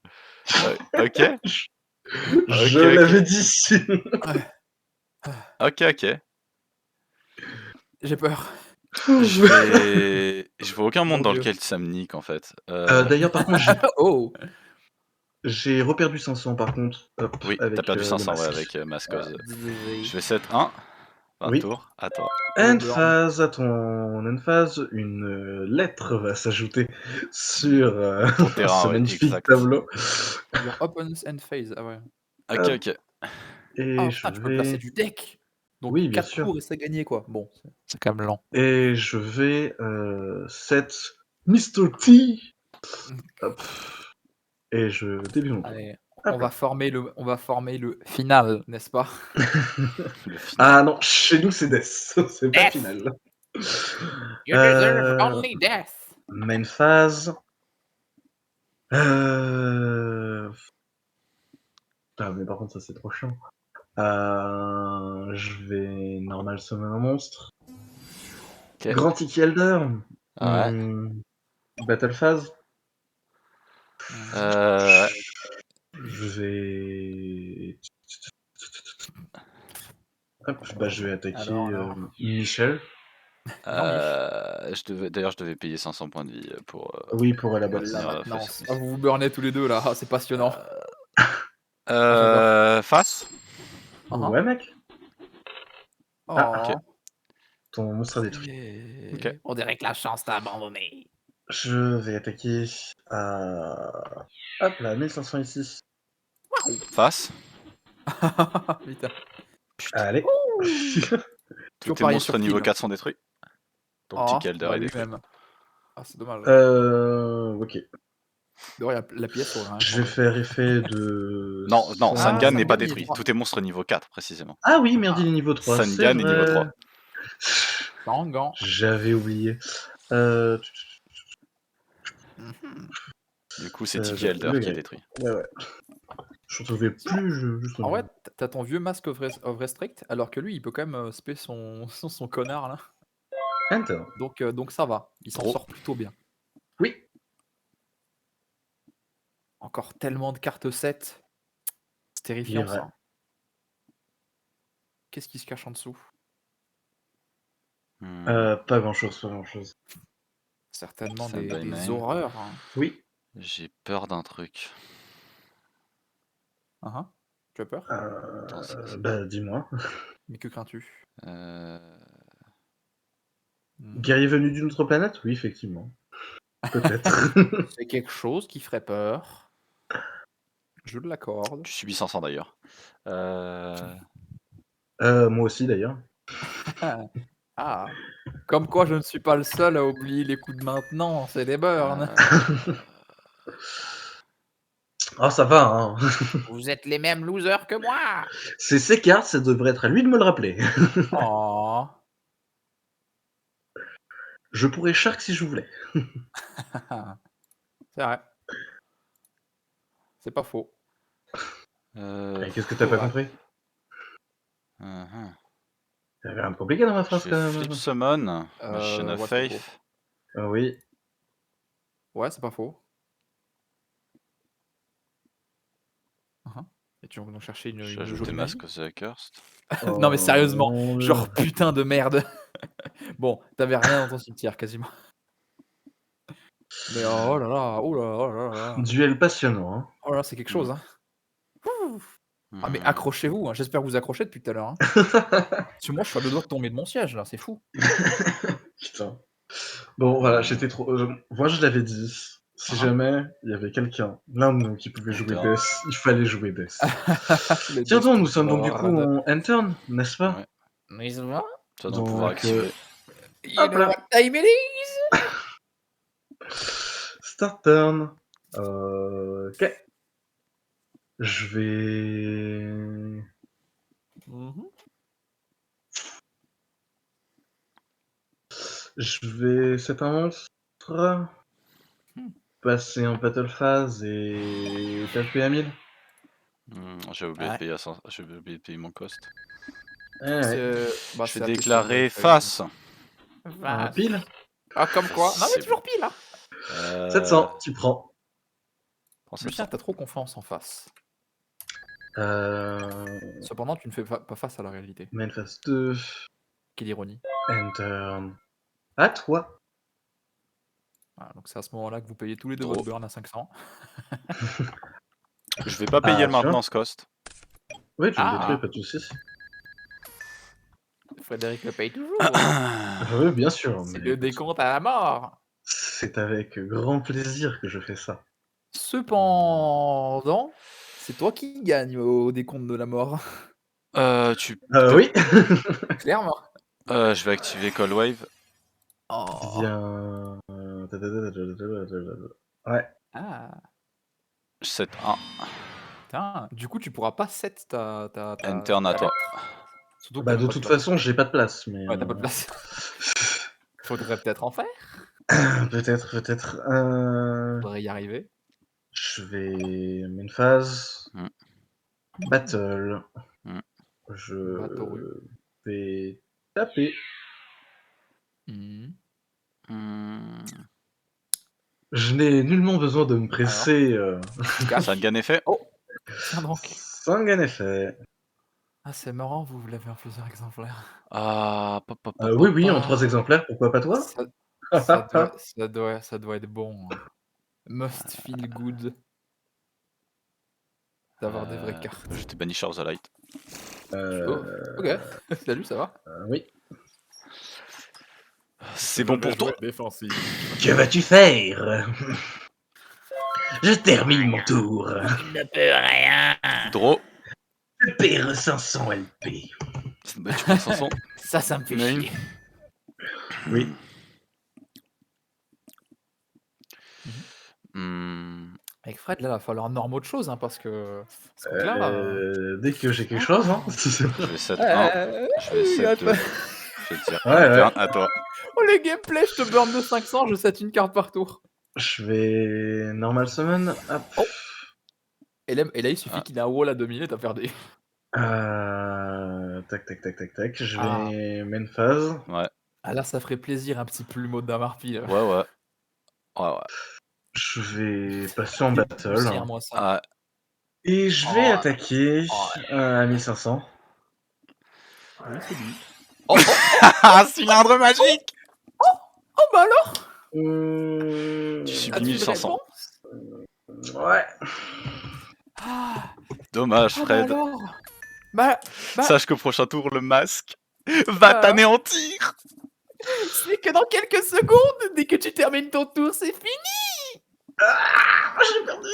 Ok, Je ok, l'avais ok, dit. ok. J'ai peur. Je vois aucun monde Mon dans Dieu. lequel ça me nique en fait. D'ailleurs, par contre, Oh! j'ai reperdu 500 par contre. Hop, Oui, t'as avec perdu le 500 ouais, masque. avec Mascos. Désolé. Je vais set 1, 20 Oui. tours, à toi. End burn. phase, à ton end phase, une lettre va s'ajouter sur Ton terrain, ce oui, magnifique exact. tableau. Your opponent's end phase. Ah ouais. Ok, Hop. ok. Et Ah je putain, tu peux placer vais... du deck! Donc Oui, bien 4 sûr. tours et c'est gagné quoi. Bon, c'est quand même lent. Et je vais set Mr. T. Hop. Et je débute mon tour. Allez, Hop on là. va former le final, n'est-ce pas? Le final. Ah non, chez nous c'est Death, c'est pas Death. final. You deserve only death. Main phase. Ah mais par contre ça c'est trop chiant. Je vais normal summon un monstre. Ok. Grand Tiki Elder. Ouais. Battle phase. Ouais. Je vais. Hop, bah je vais attaquer Alors. Michel. D'ailleurs, je devais payer 500 points de vie pour Oui, pour la boxe. La finir maintenance. phase. Ah, vous vous burnez tous les deux là, ah, c'est passionnant. Face. Ouais mec. Oh. Ah, ok. Ton monstre a détruit. Ok. On dirait que la chance t'a abandonné. Je vais attaquer à... Hop là, 1500 ici. Face. Putain. Allez. Tous Toujours tes parier monstres sur niveau kill. 4 sont détruits. Donc Oh, Tiki Elder bah est détruit. lui-même. Ah, c'est dommage. Ok. D'ailleurs, la pièce aurait rien Je vais changé. faire effet de... Non, Ah, Sangan n'est pas Sangan, il est détruit. 3. Tous tes monstres niveau 4 précisément. Ah oui, merde, il est niveau 3, c'est Sangan est niveau vrai. 3. Sangan. J'avais oublié. Du coup, c'est Tiki Elder qui est détruit. Ouais. Je ne trouvais plus, juste En vrai, t'as ton vieux Mask of Restrict, alors que lui, il peut quand même spé son connard là. Enter. Donc ça va, il s'en Trop. sort plutôt bien. Oui. Encore tellement de cartes 7. C'est terrifiant Il est vrai. ça. Qu'est-ce qui se cache en dessous? Pas grand-chose, pas grand-chose. Certainement Ça des Main. horreurs. Hein. Oui. J'ai peur d'un truc. Tu as peur? Attends, Bah, dis-moi. Mais que crains-tu? Guerrier venu d'une autre planète? Oui, effectivement. Peut-être. C'est quelque chose qui ferait peur. Je l'accorde. Tu subis 500 d'ailleurs. Moi aussi, d'ailleurs. Ah, comme quoi je ne suis pas le seul à oublier les coups de maintenance et des burns. Ah, ça va, hein. Vous êtes les mêmes losers que moi. C'est ses cartes, ça devrait être à lui de me le rappeler. Oh. Je pourrais Shark si je voulais. C'est vrai. C'est pas faux. Et qu'est-ce que t'as pas Ouais. compris? Il y avait rien de compliqué dans ma Je phrase, quand vais même. flip summon, Machine of ouais, c'est pas Faith. faux. Oui. Ouais, c'est pas faux. Et tu vas nous chercher Je vais une ajouter jolie Mask magie. of the Accursed. Non mais sérieusement, Oh, genre putain de merde. Bon, t'avais rien dans ton cimetière quasiment. Mais oh là là, oh là là, oh là là. Duel passionnant, hein. Oh là, c'est quelque chose, hein. Ah mais accrochez-vous, hein. J'espère que vous accrochez depuis tout à l'heure. Hein. Parce que moi je suis à deux doigts de tomber de mon siège là, c'est fou. Putain. Bon, voilà, j'étais trop... Moi, je l'avais dit. Si jamais il y avait quelqu'un, l'un de nous, qui pouvait jouer Enter. Death, il fallait jouer Death. Le Tiens donc, nous sommes Death donc du coup Lord. en turn, n'est-ce pas? Ouais. Mais ça va? Tu vas donc pouvoir activer. You Hop know là. what time it is? Start turn. Ok. Je vais... Je vais... C'est un monstre. Passer en battle phase et taper à 1000. J'ai oublié de payer mon cost. Ouais. Bah, Je c'est vais à tes déclarer soins, face. Vas-y. Pile Ah, comme quoi. Non, mais C'est toujours pile, hein. 700, tu prends. Prends Lucien, 700. t'as trop confiance en face. Euh... Cependant, tu ne fais pas face à la réalité. Main phase 2. Quelle ironie. Enter. À toi. Voilà, donc c'est à ce moment-là que vous payez tous les deux Drôle. votre burn à 500. Je vais pas payer le tu vois. maintenance cost. Oui, tu me Ah. détruis, pas de soucis. Frédéric le paye toujours. Oui, bien sûr. C'est Mais le écoute, décompte à la mort. c'est avec grand plaisir que je fais ça. Cependant, c'est toi qui gagne au décompte de la mort. Tu... Oui. Clairement. Je vais activer Cold Wave. Oh. Bien. Ouais. Ah. 7-1. Putain. Du coup, tu pourras pas set ta Turn à ta toi. lettre. Surtout que Bah, t'as même de pas de toute place. façon, j'ai pas de place. Mais Ouais, t'as pas de place. Faudrait peut-être en faire. peut-être, peut-être. Faudrait y arriver. Je vais. Main phase. Mm. Battle. Mm. Je Batoru. vais taper. Mhm. Je n'ai nullement besoin de me presser. Ça a gagné effet. Oh. Tiens donc. Sangan effet. Ah, c'est marrant, vous l'avez en plusieurs exemplaires. Ah, Oui, oui, en 3 exemplaires, pourquoi pas toi? Ça doit être bon, hein. Must feel good d'avoir des vraies cartes. Je t'ai banni Charles Light. Oh, ok. Salut, ça va? Oui. C'est bon pour toi. Défensif. Que vas-tu faire? Je termine mon tour. Il ne peut rien. Draw. Je perds 500 LP. Bah, tu prends 500. Ça me fait Nine. chier. Oui. Avec Fred, là, il va falloir norme autre chose, hein, parce que là... Dès que j'ai quelque chose, hein. Je vais 7-1. Je vais 7-2. Je vais te dire Ouais, turn ouais. à toi. Oh, les gameplays, je te burn de 500, je set une carte par tour. Je vais normal summon. Hop. Oh. Et là, il suffit qu'il ait un wall à 2000 et t'as perdu. Tac, tac, tac, tac, tac. Je vais main phase. Ouais. Ah là, ça ferait plaisir, un petit plumeau d'Amarpi. Ouais. Je vais passer en battle. Moi, ça. Ah, Et je vais attaquer à 1500. Oui, c'est lui. cylindre magique. Oh, bah alors, Tu subis as-tu une 1500. réponse? Ouais. Dommage, Bah Fred. alors. Bah, Sache qu'au prochain tour, le masque va t'anéantir. c'est que dans quelques secondes, dès que tu termines ton tour, c'est fini. J'ai perdu.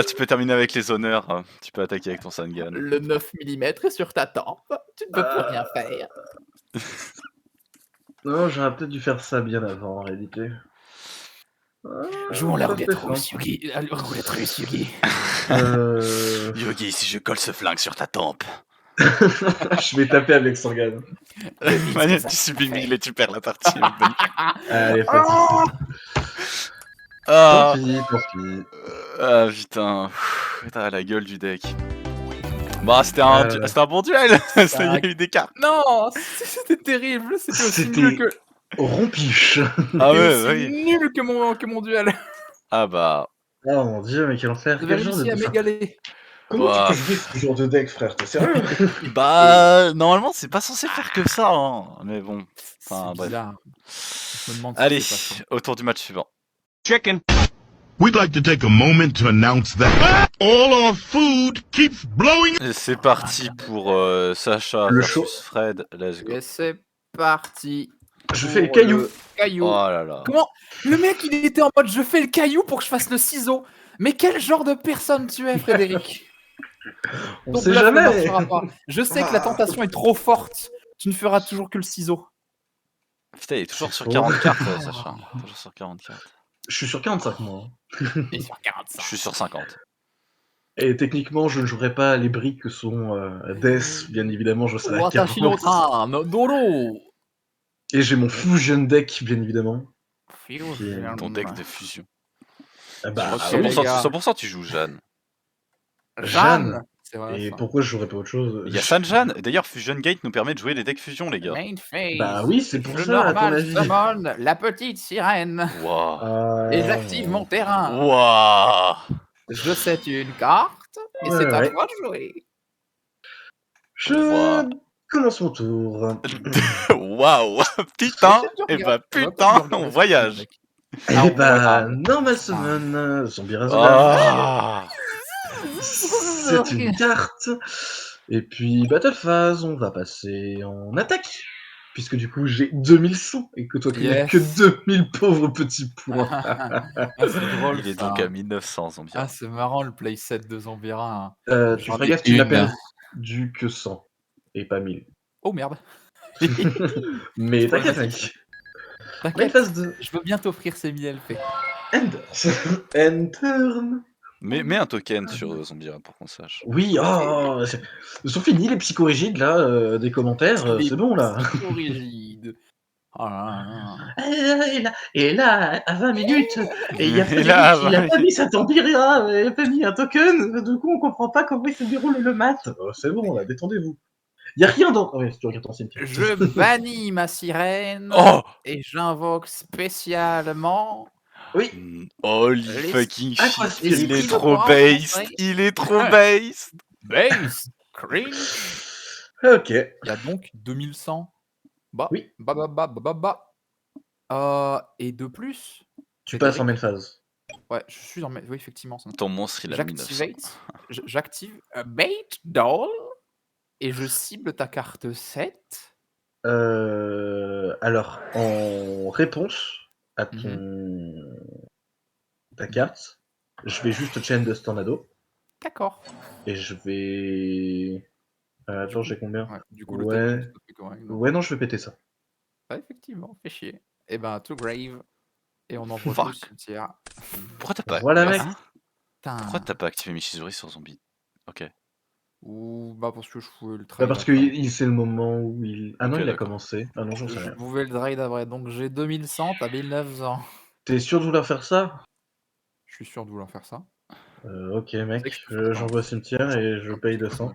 Tu peux terminer avec les honneurs. Hein. Tu peux attaquer avec ton Sangan. Le 9 mm est sur ta tempe. Tu ne peux plus rien faire. Non, j'aurais peut-être dû faire ça bien avant, en réalité. Jouons la ça roulette fait russe, Yugi. La roulette russe, Yugi. Yogi, si je colle ce flingue sur ta tempe. Je vais taper avec Sangan. Manu, tu subis 1000 et tu perds la partie. Allez, pas de soucis. Tant pis. Ah putain. T'as la gueule du deck. Bah c'était un bon duel. Il y a eu des cartes. Non, c'était terrible. C'était aussi nul que... rompiche. Ah aussi ouais, oui. nul que mon duel. Ah bah... Oh mon dieu, mais quel enfer. J'avais Quel genre réussi de... à m'égaler. Comment Bah, tu peux jouer ce genre de deck, frère? T'es sérieux? Bah, normalement, c'est pas censé faire que ça, hein. Mais bon. Enfin, C'est bref. bizarre. Je me demande si Allez, c'est pas ça. au tour du match suivant. Chicken. We'd like to take a moment to announce that all our food keeps blowing. Et c'est parti pour Sacha Le versus show. Fred. Let's go. Et c'est parti. Je fais le pour caillou. Caillou. Oh là là. Comment? Le mec, il était en mode je fais le caillou pour que je fasse le ciseau. Mais quel genre de personne tu es, Frédéric? On Ton sait bluff ne jamais. marchera pas. Je sais que la tentation est trop forte. Tu ne feras toujours que le ciseau. Putain, il est toujours C'est sur faux. 40 cartes, Sacha. Toujours sur 40 cartes. Je suis sur 45, moi. Et sur 45. Je suis sur 50. Et techniquement, je ne jouerai pas les briques que sont Death, bien évidemment, je serai à la Watashi 40. no Tan, Doro. Et j'ai mon Fusion deck, bien évidemment. Ton deck de fusion. Ah bah, Ok, oui. les gars. 100% tu joues Jeanne. Jeanne. C'est vrai, Et ça. pourquoi je jouerais pas autre chose? Il y a Sanjan. D'ailleurs, Fusion Gate nous permet de jouer les decks fusion, les gars. Main phase. Bah oui, c'est pour Je ça, à ton normal avis. summon la petite sirène. Waouh. Et j'active mon terrain. Waouh. Je set une carte. Et Ouais, c'est à ouais. toi de jouer. Je Wow. commence mon tour. Waouh. Putain. Et bah putain, on voyage. Ah, Eh on bah, voit normal summon, zombie Razor. Ah. C'est une carte. Et puis, Battle Phase, on va passer en attaque. Puisque du coup, j'ai 2100 et que toi, tu n'as Yes. que 2000 pauvres petits points. Ah, c'est drôle. Il est ça. donc à 1900 zombies. Ah, c'est marrant le playset de Zambira. Tu J'en feras ai gaffe, tu une. n'appelles du que 100 et pas 1000. Oh merde. Mais t'inquiète, Problématique. mec. Main T'inquiète, phase 2. je veux bien t'offrir ces 1000 LP. End turn. Mets un token sur Zombira pour qu'on sache. Oui, oh, ils sont finis les psychorigides là, des commentaires, Les c'est bon là. Rigide. Oh là là. Et là, à 20 minutes, et il y a Et là, Frédéric, il a pas mis sa tempira, il a pas mis un token, du coup on comprend pas comment il se déroule le match. C'est bon là, détendez-vous. Il y a rien dans... Ouais, si tu regardes ton cimetière. Je bannis ma sirène Oh. et j'invoque spécialement. Oui, Holy Les- fucking Aqua shit. Spirit. Il est Les trop points based. rencontrés. Il est trop based. Base cringe. ok. Il y a donc 2100. Bah, Oui. Et de plus. Tu passes en Frédéric. main phase. Ouais, je suis dans mes. Oui, effectivement. ça. Ton monstre, il a 1900. J'active Bait Doll et je cible ta carte 7. Alors, en réponse à ta carte, je vais juste chain de Tornado D'accord. et je vais... attends, j'ai combien? Ouais, du coup, Ouais. le timing est tout à fait correct, non Ouais, non, je vais péter ça. Ouais, effectivement, fait chier. Et ben, to grave. Et on envoie Fuck. tout au cimetière. Pourquoi t'as pas... Voilà, mec. Hein Putain. Pourquoi t'as pas activé Michizuri sur Zombie? Ok. Ou bah parce que je pouvais le Bah, trade. parce que c'est le moment où il... Ah non, Ok, il a d'accord. commencé. Ah non, j'en sais Je rien. pouvais le trade après. Donc j'ai 2100, t'as 1900. T'es sûr de vouloir faire ça? Je suis sûr de vouloir faire ça. Ok, C'est mec. que je peux faire ça. J'envoie au cimetière et je paye 200. Donc,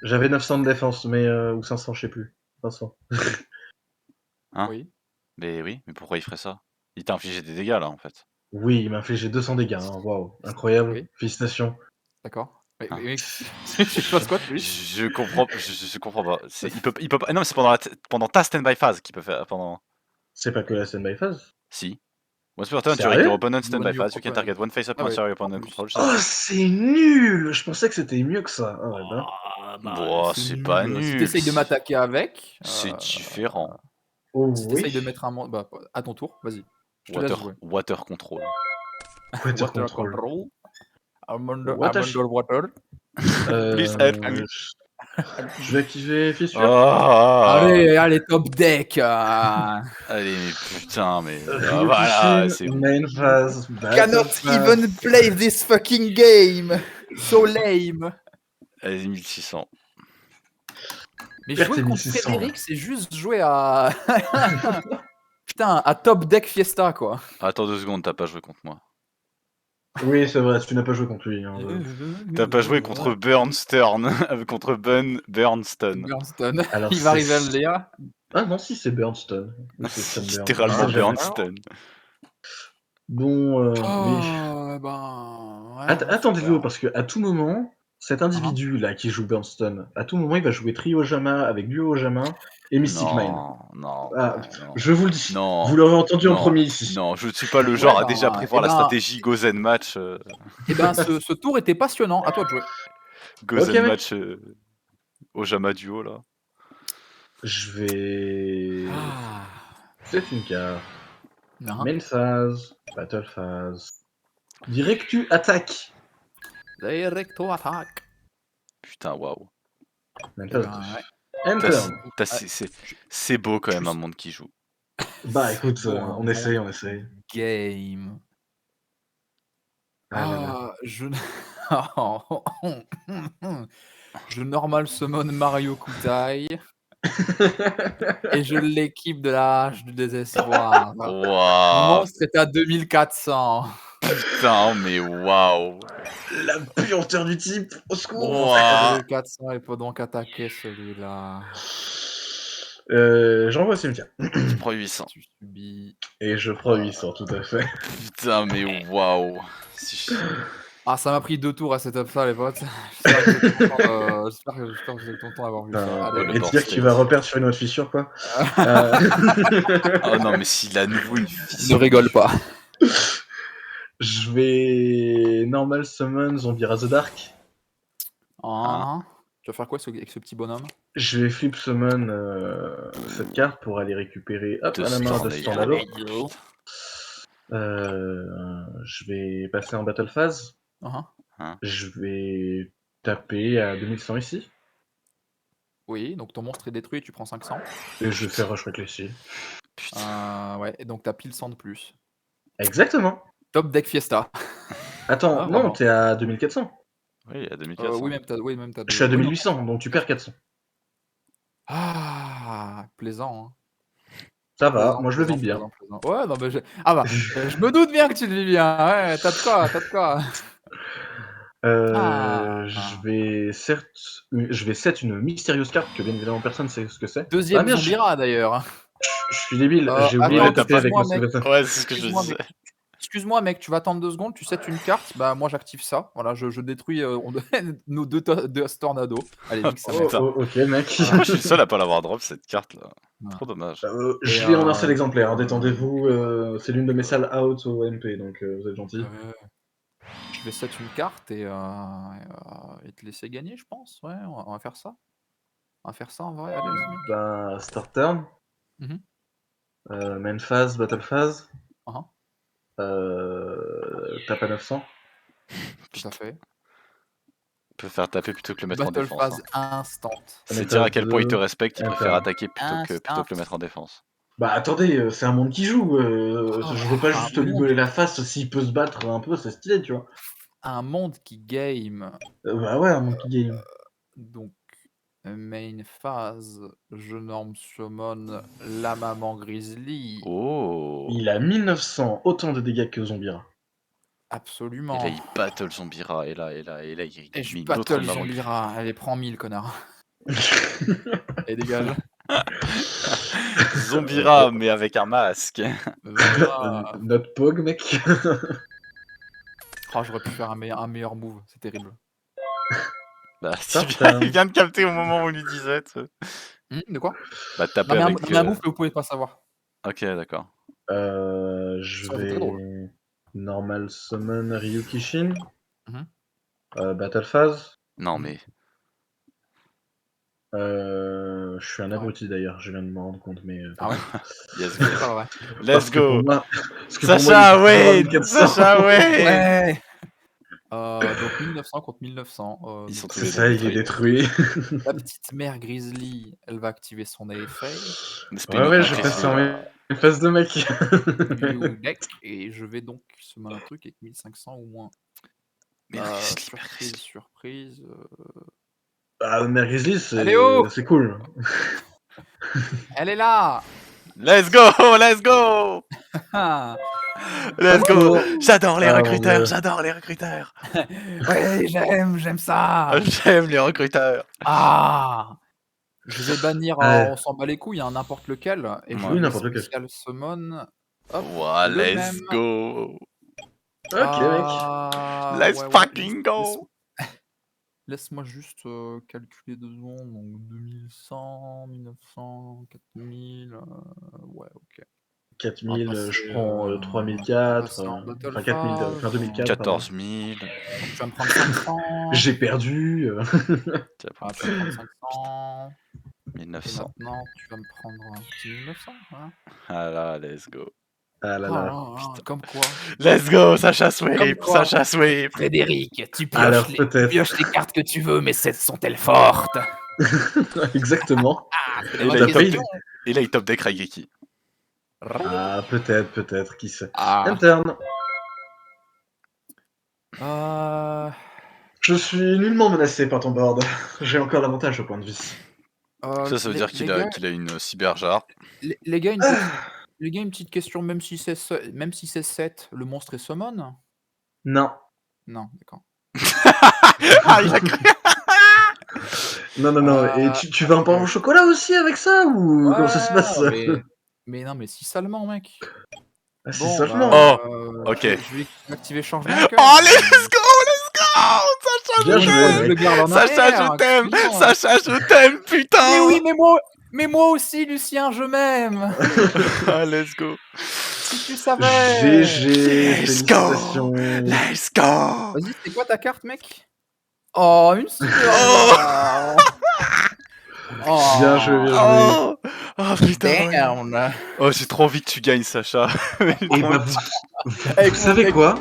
J'avais 900 de défense, mais... ou 500, je sais plus. 500. Hein? Oui. Mais oui, mais pourquoi il ferait ça? Il t'a infligé des dégâts, là, en fait. Oui, il m'a infligé 200 dégâts. Hein. Waouh, incroyable. Oui. Félicitations. D'accord. Mais, Ah. mais je fasse quoi de plus? Je comprends pas. Il peut pas... Non, mais c'est pendant ta stand-by phase qu'il peut faire... Pendant... C'est pas que la stand by phase. Si. Once per turn, Sérieux? during your opponent's When standby your phase, you can opponent- target one face-up Ah monster ouais, your opponent en plus. control. Oh, c'est nul! Je pensais que c'était mieux que ça. Ah ouais, ben. Ah, Bon, c'est pas Si nul. t'essayes de m'attaquer avec. C'est différent. Oh Si oui. t'essayes de mettre un monstre. Bah, à ton tour, vas-y. Je te laisse jouer. Water control. Water control. Water. Water. Please help me. Je vais activer fissure. Ah. Allez, top deck. Allez, mais putain, mais Ryu voilà, Kishin, c'est main phase. battle Cannot phase. even play this fucking game. So lame. Allez, 1600. Mais Perte jouer contre 1600, Frédéric, c'est juste jouer à. Putain, à top deck Fiesta, quoi. Attends 2 secondes, t'as pas joué contre moi. Oui, c'est vrai, tu n'as pas joué contre lui. Hein. T'as pas joué contre Burnstone, contre Burnston. Burnston. Alors, Il va arriver à c'est- le lire. Ah non, si, c'est Burnstone. Oui, c'est C'est Sunburn. littéralement Ah, j'avais- Burnston. Bon, oui. Oh, ben. Ouais, Attendez-vous, parce que à tout moment, cet individu-là qui joue Burnstone, à tout moment, il va jouer Trio Ojama avec Duo Ojama et Mystic Mine. Non. Ah, non. Je vous le dis, Non. vous l'aurez entendu en Non. premier ici. Non, je ne suis pas le genre à bah, déjà prévoir eh la ben- stratégie Gozen match. Et ben, ce tour était passionnant. À toi de jouer. Gozen Ok, mec. match Ojama duo là. Je vais... C'est une carte. Non. Main phase, battle phase. Direct tu attaques. Directo attaque. Putain, waouh. Main Eh phase. ben, ouais. Enter. C'est beau quand même un monde qui joue. Bah écoute, Bon, on bon. essaye, on essaye. Game. Ah là là. Je. Je normal summon Mario Kutai et je l'équipe de la hache du désespoir. Mon Waouh. monstre est à 2400. Putain, mais waouh. La puanteur du type, au secours. Bon, Ouah. 400, il faut donc attaquer celui-là. J'envoie au cimetière. Tu prends 800. Tu subis. Et je prends 800, tout à fait. Putain, mais waouh. Si Ah, ça m'a pris 2 tours à setup ça, les potes. J'espère que vous êtes contents, j'espère que vous êtes contents d'avoir vu ça. Putain, Allez, le et board dire que tu vas state. reperdre sur une autre fissure, quoi. Euh, Oh non, mais s'il a à nouveau une ne fissure. rigole pas. je vais normal summon Zombira the Dark. Ah, tu vas faire quoi avec ce petit bonhomme? Je vais flip summon cette carte pour aller récupérer hop, De à la main de Stornado. Stornado. Je vais passer en battle phase. Je vais taper à 2100 ici. Oui, donc ton monstre est détruit et tu prends 500. Et je fais rush réfléchi. Putain. Ouais, et donc t'as pile 100 de plus. Exactement. Top deck Fiesta. Attends, Ah, non, vraiment. t'es à 2400. Oui, à 2400. Oui, même t'as Je suis à 2800, donc tu perds 400. Ah, plaisant. Hein. Ça va, Plaisant, moi je le vis plaisant, bien. plaisant. Ouais, non, mais ah bah, je me doute bien que tu le vis bien. Ouais, t'as de quoi, t'as de quoi. Je vais set une mystérieuse carte que bien évidemment personne sait ce que c'est. Deuxième Ah merde, Zombira d'ailleurs. je suis débile, j'ai oublié Attends, de taper avec excuse-moi, mon mec. skeleton. Ouais, c'est ce que je Excuse-moi, disais. Excuse-moi, mec, tu vas attendre 2 secondes, tu sets une carte, bah moi j'active ça. Voilà, je détruis nos deux tornados. Allez, nique sa mère. Ok, mec. Moi, je suis le seul à pas l'avoir drop cette carte là. Ouais. Trop dommage. Je Et, l'ai en un seul exemplaire, hein, détendez-vous, c'est l'une de mes salles out au MP, donc vous êtes gentil. Je vais set une carte et te laisser gagner, je pense. Ouais, on va faire ça. On va faire ça en vrai. Allez, vas-y, mec. Bah, start turn. Mhm. Main phase, battle phase. Uh-huh. Tape à 900. Tout à fait. Il peut faire taper plutôt que le mettre en Battle défense. phase Hein. instant. C'est dire à quel point il te respecte, il Interne. préfère attaquer plutôt que le mettre en défense. Bah attendez, c'est un monde qui joue. Je veux pas juste lui monde. gueuler la face s'il peut se battre un peu, c'est stylé, tu vois. Un monde qui game. Bah ouais, un monde qui game. Donc, main phase, je norme summon la maman grizzly. Oh. Il a 1900, autant de dégâts que Zombira. Absolument. Et là, il battle Zombira. Et là, il Et je met une autre battle maman. Zombira. Allez, prends 1000, connard. Et dégage. Zombira, mais avec un masque. Zombira. Notre Pog, mec. Oh, j'aurais pu faire un meilleur move. C'est terrible. Bah, Certain. il vient de capter au moment où on lui disait. De quoi? Bah, taper Non, mais avec. un move que vous pouvez pas savoir. Ok, d'accord. Je Ça, c'est très vais normal summon Ryukishin. Mhm. Battle phase. Non, mais. Je suis un abruti d'ailleurs, je viens de me rendre compte, mais. Ah ouais? Yes, go. C'est pas vrai. Let's go. Sacha Wayne. Sacha Wayne. Ouais. Donc 1900 contre 1900. Ils sont donc, tous les Ça, deux il est détruit. La petite mère Grizzly, elle va activer son effet Ouais, je passe sur mes phases de mec. du deck et je vais donc semer un truc avec 1500 ou moins. Mais Surprise. Ah, Mère Grizzly, Elle est où? c'est cool. Elle est là. Let's go, let's go. Let's go. J'adore les recruteurs, j'adore les recruteurs. Ouais, j'aime ça. J'aime les recruteurs. Ah. Je vais bannir, Ouais. on s'en bat les couilles, hein, n'importe lequel. Et Ouais. je Oui, vais n'importe lequel. spécial summon. Hop, Wow, le let's même. go. Ok, mec. Let's fucking go. Laisse-moi juste calculer 2 secondes. Donc 2100, 1900, 4000. Ouais, ok. 4000, passer, je prends 3004, enfin 4000, enfin 2004. 14 000. Donc tu vas me prendre 500. J'ai perdu. Tu vas Tu prendre vas me prendre 500. Et 1900. maintenant, tu vas me prendre un petit 1900. Voilà. Ah là, let's go. Ah là là. Comme quoi. Let's go, Sacha Sweep, Comme quoi. Sacha Sweep. Frédéric, tu Alors peut-être. pioches les cartes que tu veux, mais sont-elles fortes? Exactement. Et là, il top deck Raigeki. Ah, peut-être, qui sait. Ah. Interne. Euh, Je suis nullement menacé par ton board. J'ai encore l'avantage au point de vie. Ça veut dire qu'il a une cyberjar. Les gars, une petite question, même si c'est 7, le monstre est summon? Non. Non, d'accord. Ah, il a cru. Non. Et tu vas un pain au chocolat aussi avec ça ou comment ça se passe? Mais non, mais si seulement, mec. Ah, c'est Bon, seulement. Oh, ok. je vais activer changement de cœur. Oh, let's go, let's go! Bien Moi, joué, je le mec. garde en Sacha, arrière, je t'aime! excuse-moi. Sacha, je t'aime, putain! Mais oui, mais moi aussi, Lucien, je m'aime. Ah, let's go! Si tu savais. GG, Let's go! félicitations. Let's go! Vas-y, c'est quoi ta carte, mec? Oh, une Oh. Oh. Bien joué, bien joué. Oh! Oh, putain! Damn. Oh, j'ai trop envie que tu gagnes, Sacha. Et bah, vous savez quoi?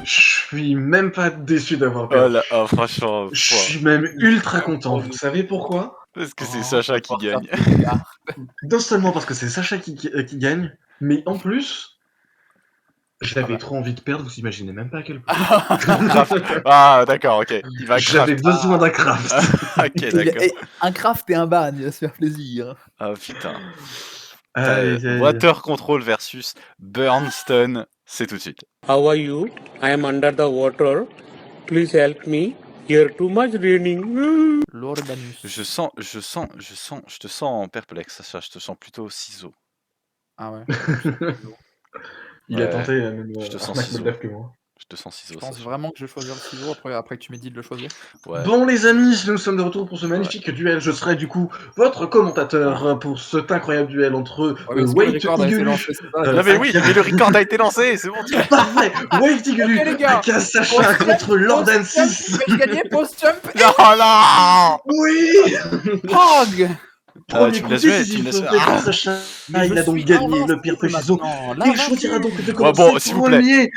Je suis même pas déçu d'avoir Oh perdu. là, oh, franchement, Je suis même ultra content. Vous savez pourquoi? parce que c'est Sacha qui gagne. Non seulement parce que c'est Sacha qui gagne, mais en plus, j'avais trop envie de perdre, vous imaginez même pas à quel point. Ah, d'accord, ok. Il va J'avais craft. besoin d'un craft. Ok, d'accord. Un craft et un ban, il va se faire plaisir. Ah, putain. Aïe, aïe. Water Control versus Burnstone, c'est tout de suite. How are you? I am under the water. Please help me. Here too much raining. L'Orbanus. Je te sens perplexe, Sacha. Je te sens plutôt ciseaux. Ah ouais. Il a Ouais, tenté même je te sens Marc ciseau. Moldave que moi. Je te sens Je ciseaux. pense Sacha. vraiment que je vais choisir le ciseau après que tu m'aies dit de le choisir. Ouais. Bon les amis, nous sommes de retour pour ce magnifique duel. Je serai du coup votre commentateur pour cet incroyable duel entre Wait Igulu. Non mais oui, mais le record a été lancé, c'est bon. Parfait. Wait Igulu, Ok, les gars. Aka Sacha contre Lord Ansis. Je gagner post-jump. Non, non. Oui. Hog. Tu me laisses jouer, tu me laisses jouer. Ah, Sacha, il a donc gagné le pire ciseau. Il choisira donc de commencer bon, s'il vous plaît. premier.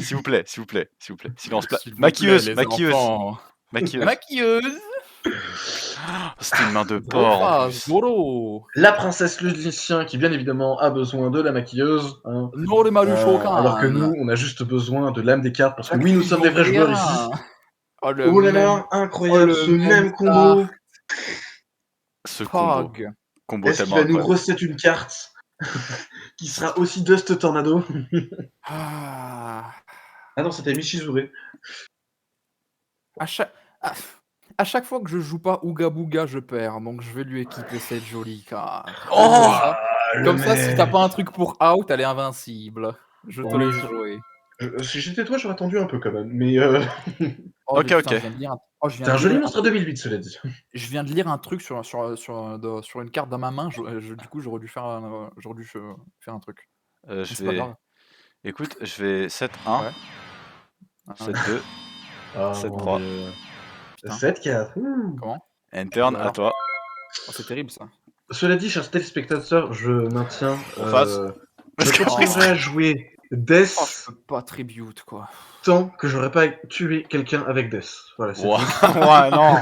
S'il vous plaît, s'il vous plaît, s'il vous plaît. Silence plat. S'il vous Maquilleuse, plaît, les maquilleuse. enfants. Maquilleuse. Maquilleuse. Oh, c'était une main de porc. en plus. Zoro. La princesse Lucien qui bien évidemment a besoin de la maquilleuse. Hein. Nori Maru Shokan. Alors que nous, on a juste besoin de l'âme des cartes parce que oui, nous sommes des vrais joueurs ici. Oh, Oh là là, incroyable, oh, le ce même même combo. Ce combo. Hog. Combo Est-ce qu'il tellement va nous incroyable. recette une carte qui sera aussi Dust Tornado? Ah. Ah non, c'était Michizure. À chaque fois que je joue pas Ouga Booga, je perds. Donc je vais lui équiper cette jolie carte. Oh Comme ça, si t'as pas un truc pour out, elle est invincible. Je te Oh, laisse mais- jouer. Si j'étais toi, j'aurais attendu un peu quand même. Mais Oh, Ok, mais ok. putain, je viens de lire c'est un joli monstre 2008, cela dit. Je viens de lire un truc sur une carte dans ma main. Du coup, j'aurais dû faire un truc. Mais Je c'est pas vais. grave. Écoute, je vais 7-1, Ouais. 7-2, Ah, 7-3. Putain. 7-4. Comment? And turn à Alors. toi. Oh, c'est terrible ça. Cela dit, chers téléspectateurs, je maintiens. En phase. Je continuerai à jouer Death Oh, je peux pas tribute quoi. tant que j'aurais pas tué quelqu'un avec Death. Voilà, c'est Ouah, tout. ouais, non.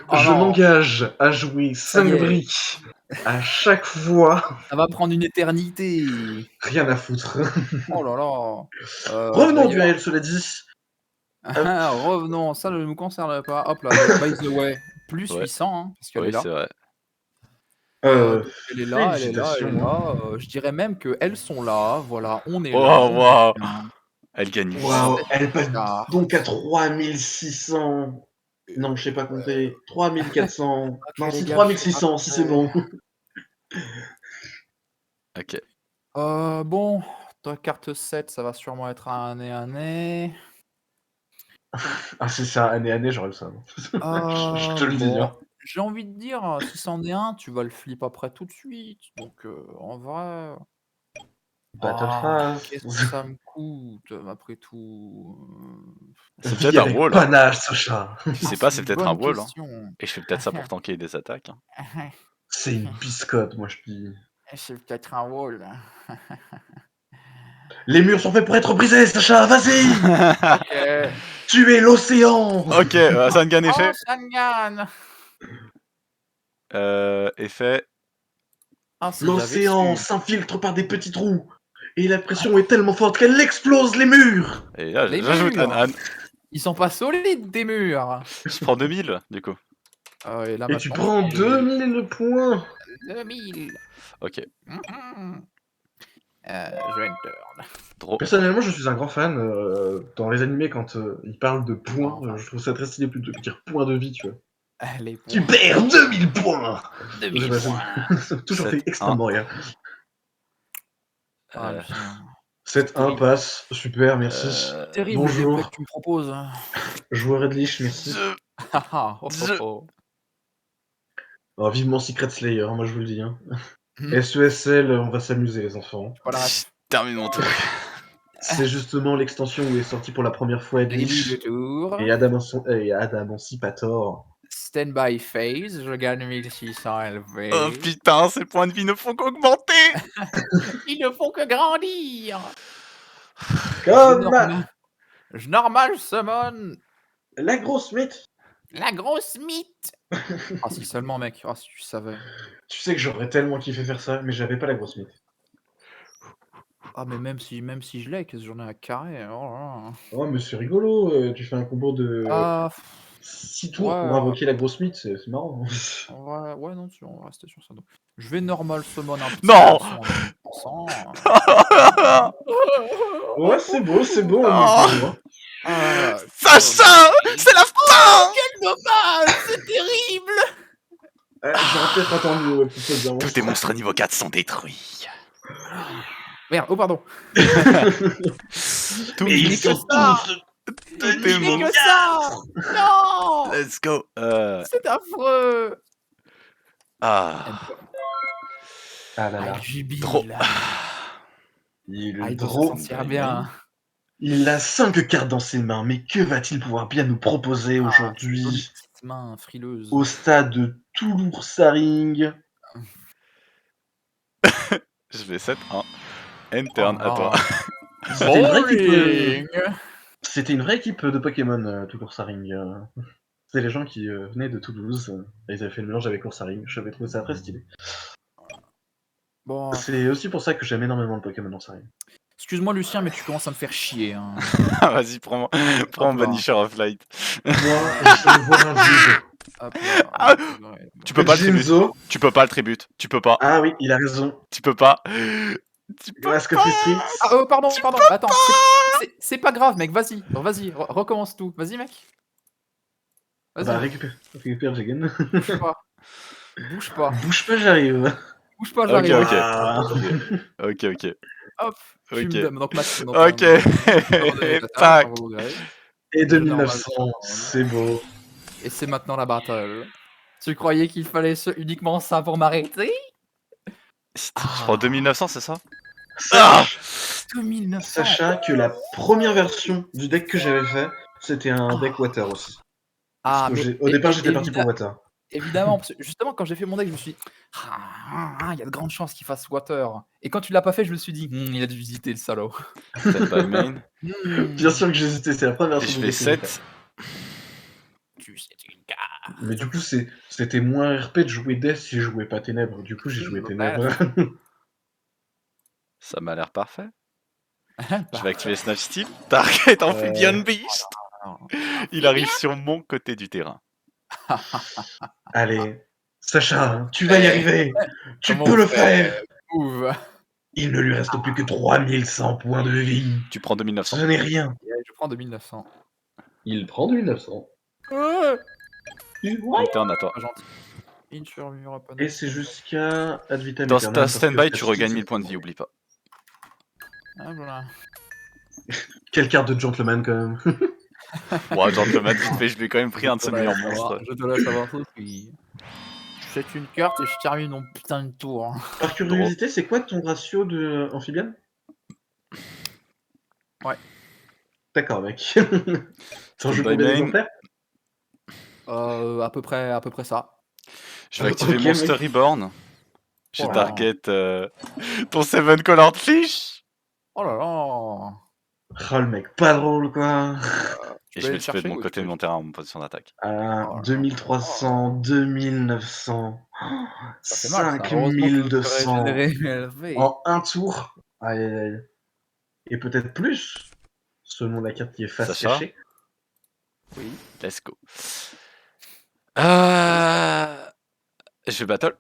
Oh Je non. m'engage à jouer 5 y est. briques à chaque fois. Ça va prendre une éternité. Rien à foutre. Oh là là. Revenons au d'ailleurs- duel, cela dit. Ah, revenons, ça ne nous concerne pas. Hop là, by the way, plus Ouais. 800, hein, parce qu'elle Oui, est là. c'est vrai. Donc, elle est là, elle est là, elle est félicitations. là. Je dirais même qu'elles sont là. Voilà, on est Oh, là. wow. Elle gagne. Waouh, elle passe Ah. donc à 3600. Non, je sais pas compter. 3400. Ok, Non, les c'est gars, 3600, si c'est bon. Ok. Bon, ta carte 7, ça va sûrement être un nez. Ah, c'est ça, année, j'aurais le ça. Je te le dis. Bon, Hein. j'ai envie de dire, si c'en est un, tu vas le flip après tout de suite. Donc, en vrai. Battle Ah, Phase. qu'est-ce que ça me coûte, après tout C'est Vie peut-être un avec wall. Hein. panache, Sacha. Tu sais pas, c'est peut-être un wall. Hein. Question. Et je fais peut-être ça pour tanker des attaques. Hein. C'est une biscotte, moi je dis. C'est peut-être un wall. Les murs sont faits pour être brisés, Sacha, vas-y. Ok. Tu es l'océan. Ok, Sangan effet. Oh, Sangan. Effet. Ah, si j'avais L'océan su. s'infiltre par des petits trous. Et la pression est tellement forte qu'elle explose les murs. Et là, Les j'ajoute murs. Anne. Ils sont pas solides, des murs. Je prends 2000 du coup. Et là, Et tu maintenant, prends c'est 2000 points. 2000. Ok. Je vais turn. Draw. Personnellement, je suis un grand fan dans les animés quand ils parlent de points. Je trouve ça très stylé plutôt que de dire points de vie, tu vois. Les Tu points. perds 2000 points. 2000 Je sais points. pas, ça m'a toujours fait 7-1. extrêmement rire. Ah, Euh, Lucien. 7-1 terrible. passe, super, merci. Terrible le gameplay Bonjour, que tu me proposes. joueur Redlich, merci. Je- Oh, vivement Secret Slayer, moi je vous le dis. Hein. Hmm. SESL, on va s'amuser les enfants. Voilà. Je termine mon tour. C'est justement l'extension où est sorti pour la première fois Début Edlich de tour. et Adam Emancipator. Stand-by phase, je gagne 1600 LV. Oh putain, ces points de vie ne font qu'augmenter. Ils ne font que grandir. Comme Je normal summon la grosse mythe. la grosse mythe. Ah si seulement mec, ah si tu savais. Tu sais que j'aurais tellement kiffé faire ça, mais j'avais pas la grosse mythe. Ah mais même si je l'ai, qu'est-ce que j'en ai à carré. Oh là là. Oh, mais c'est rigolo, tu fais un combo de Ah 6 tours ouais. pour invoquer la grosse mythe, c'est marrant. ouais non, on va rester sur ça. Donc. Je vais normal summon un petit Non. poisson en 20%. Ouais, c'est beau, Oh. hein. Sacha, c'est la fin. Quel dommage, c'est terrible. J'aurais peut-être attendu, ouais, pour ça, Tous tes monstres niveau 4 sont détruits. Merde, oh pardon. Tous Et ils mes- sont ça. tous tous tes Je fais monstres. que ça. Non. Let's go. C'est affreux. Ah. Ah là là. Ah, jubile. Trop. Il Ah, il doit draw. s'en sentir bien. Il a 5 cartes dans ses mains, mais que va-t-il pouvoir bien nous proposer Jolie aujourd'hui petite main frileuse. au stade de Toulouse-Saring? Je vais 7-1. End turn, à toi. C'était une vraie équipe, Boring. C'était une vraie équipe de Pokémon, Toulouse-Saring. C'était les gens qui venaient de Toulouse. Ils avaient fait le mélange avec Coursaring. J'avais trouvé ça très stylé. Bon, C'est aussi pour ça que j'aime énormément le Pokémon dans Saring. excuse-moi Lucien, mais tu commences à me faire chier. Hein. Vas-y, prends Hop là. Banisher of Light. Moi, je veux voir un Jinzo. Hop là. Ah. Tu peux pas le tribute. Jinzo. Tu peux pas le tribute. Tu peux pas. Ah oui, il a raison. Tu peux pas. Tu peux Masque of Street. Ah, pardon. Attends, c'est pas grave, mec. Vas-y, recommence tout. Vas-y, mec. Vas-y. Bah, récupère Jagan. Bouge pas. Bouge pas. Bouge pas, j'arrive. Bouge pas, Ok, j'arrive. ok. Ah. Ok. Hop. Tu Ok. me donnes. Donc, Max, donc, Ok. Tac. Et 2900, c'est beau. Et c'est maintenant la battle. Tu croyais qu'il fallait uniquement ça pour m'arrêter? Je prends 2900, c'est ça? Sache, 2900. Sacha, que la première version du deck que j'avais fait, c'était un deck Water aussi. Ah, Parce que mais au départ, j'étais parti pour Water. évidemment, parce que justement, quand j'ai fait mon deck, je me suis dit, il y a de grandes chances qu'il fasse Water. Et quand tu l'as pas fait, je me suis dit, il a dû visiter le salaud. Stand by main. Bien sûr que j'hésitais, c'est la première Et version je du fais deck que j'ai 7. Tu sais, une carte. fait. Mais du coup, c'était moins RP de jouer Death si je jouais pas Ténèbres. Du coup, j'ai joué Ténèbres. Ça m'a l'air parfait. Je vais activer Snatch Steal. Target Amphibian Beast. Il arrive sur mon côté du terrain. Allez, Sacha, tu vas y arriver. Tu Comment peux on le fait faire. Move. Il ne lui reste plus que 3100 points de vie. Tu prends 2900. Ce n'est rien. Je prends 2900. Il prend 2900. End turn à toi. Pas gentil. Insurvivre opponent. Et c'est jusqu'à Ad vitam Dans aeternam, ta parce que stand-by, tu Statistique, regagnes c'est 1000 points de vie, trop. oublie pas. Ah, voilà. Quelle carte de gentleman quand même. Ouais, gentleman, vite fait, je lui ai quand même pris un de ses meilleurs monstres. Je te laisse avoir tout. Puis... Je jette une carte et je termine mon putain de tour. Par curiosité, c'est quoi ton ratio de amphibian? Ouais. D'accord, mec. T'en joues Stand by combien main. d'exemplaires? À peu près ça. Je vais activer Ok, Monster mec. Reborn. J'ai Oh là là. target ton 7 colored fish. Oh là là. Oh le mec, pas drôle quoi. Et peux je aller vais le le tuer de chercher mon ou côté tu de mon terrain en position d'attaque. Ah, Oh là là. 2300, 2900, Ça fait mal, ça. Heureusement que je peux 5200 régénérer LV. en un tour. Aïe, aïe, aïe. Et peut-être plus, selon la carte qui est face Sacha. cachée. Oui. Let's go. Je vais battle.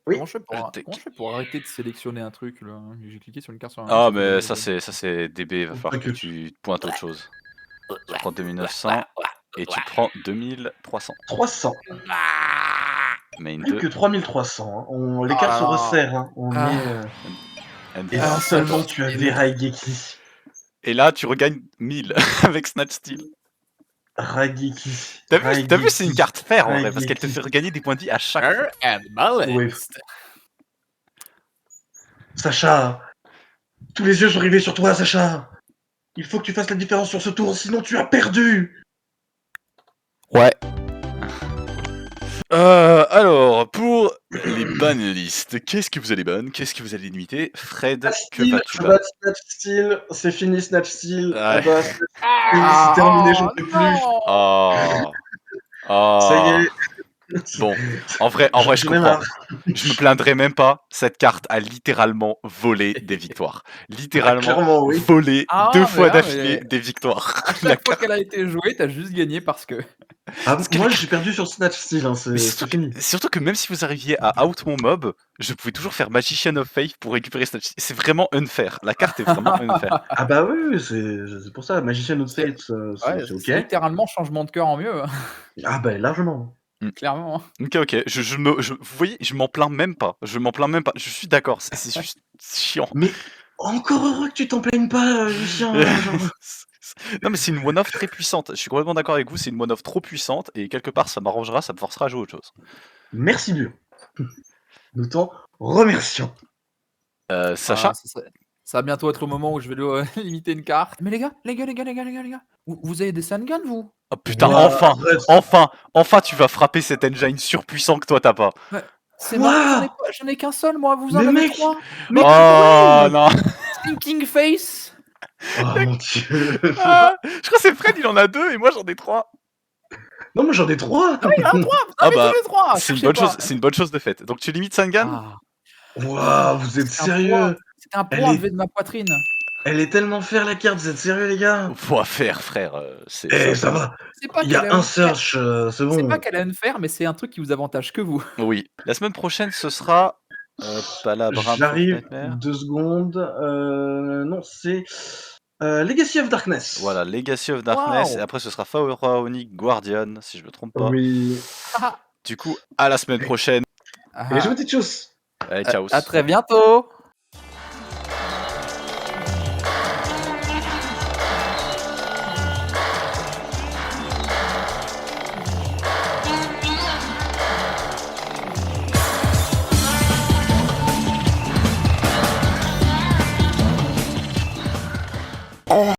Oui. Comment je fais Je comment je fais pour arrêter de sélectionner un truc là? J'ai cliqué sur une carte sur un Ah, ça mais fait- ça c'est DB, va falloir que Ok. tu pointes autre chose. Tu prends 2900 et tu prends 2300. 300. Main Plus 2, que 3300. Hein. Les Oh cartes là se là. resserrent. Hein. On Ah. est. Et Ah, si c'est seulement tu avais possible. Raigeki. et là tu regagnes 1000 avec Snatch Steal. Raigeki. T'as vu, c'est une carte fer en vrai, parce qu'elle te Raigeki. fait regagner des points de vie à chaque fois. And balanced. Ouais. Sacha, tous les yeux sont rivés sur toi, Sacha. Il faut que tu fasses la différence sur ce tour, sinon tu as perdu. Ouais. Alors, pour les ban listes, qu'est-ce que vous allez ban? Qu'est-ce que vous allez limiter? Fred, que Steel, vas-tu je ban? bats Snatch Steel, c'est fini Snatch Steel. Ouais. Ah bah, Snatch Steel, c'est terminé, j'en peux plus. Oh. Ça y Oh. est. Bon, en vrai, je J'en ai comprends. marre. Je me plaindrai même pas. Cette carte a littéralement volé des victoires. Littéralement Clairement, oui. volé Ah, 2 mais fois là, d'affilée mais- des victoires. À chaque fois qu'elle a été jouée, t'as juste gagné parce que. Ah, Parce que moi, les- j'ai perdu sur Snatch Steel, hein, Mais c'est fini. surtout que même si vous arriviez à out mon mob, je pouvais toujours faire Magician of Faith pour récupérer Snatch. C'est vraiment unfair. La carte est vraiment unfair. Ah bah oui, c'est pour ça, Magician of C'est- Fate, Ouais, c'est ok. c'est littéralement changement de cœur en mieux, hein, Ah bah largement. clairement. Ok, vous voyez, je m'en plains même pas. Je m'en plains même pas. Je suis d'accord. C'est juste chiant. Mais encore heureux que tu t'en plaignes pas, Lucien. Genre. Non mais c'est une one-off très puissante. Je suis complètement d'accord avec vous. C'est une one-off trop puissante et quelque part ça m'arrangera, ça me forcera à jouer autre chose. Merci bien. Nous t'en remercions. Sacha. Ah, ça va bientôt être le moment où je vais limiter une carte. Mais les gars, vous avez des Sungun, vous? Oh putain, Ouah, enfin, arrête. enfin tu vas frapper cet engine surpuissant que toi t'as pas. C'est Quoi? marrant, j'en ai qu'un seul, moi, vous en Mais avez mec, 3. mais Oh non. Thinking Face. Oh mon dieu. Ah, je crois que c'est Fred, il en a 2 et moi j'en ai 3. Non, moi j'en ai 3. Il y en a 3, vous en Ah avez bah, tous les 3. c'est une bonne chose de fait. Donc tu limites Sangan. Ah, Waouh, vous êtes c'était un sérieux? poids. C'était un Elle poids est- enlevé de ma poitrine. Elle est tellement faire la carte, vous êtes sérieux les gars? Faut faire, frère. C'est Eh, ça. ça va. C'est pas Il y a qu'elle est un unfair. search, c'est C'est bon. pas qu'elle est unfair, mais c'est un truc qui vous avantage que vous. Oui. La semaine prochaine, ce sera Palabra J'arrive, Nightmare. 2 secondes. Non, c'est Legacy of Darkness. Voilà, Legacy of Darkness. Wow. Et après, ce sera Pharaonic Guardian, si je me trompe pas. Oui. Du coup, à la semaine prochaine. Et je vous dis tchuss. Allez, ciao. À très bientôt.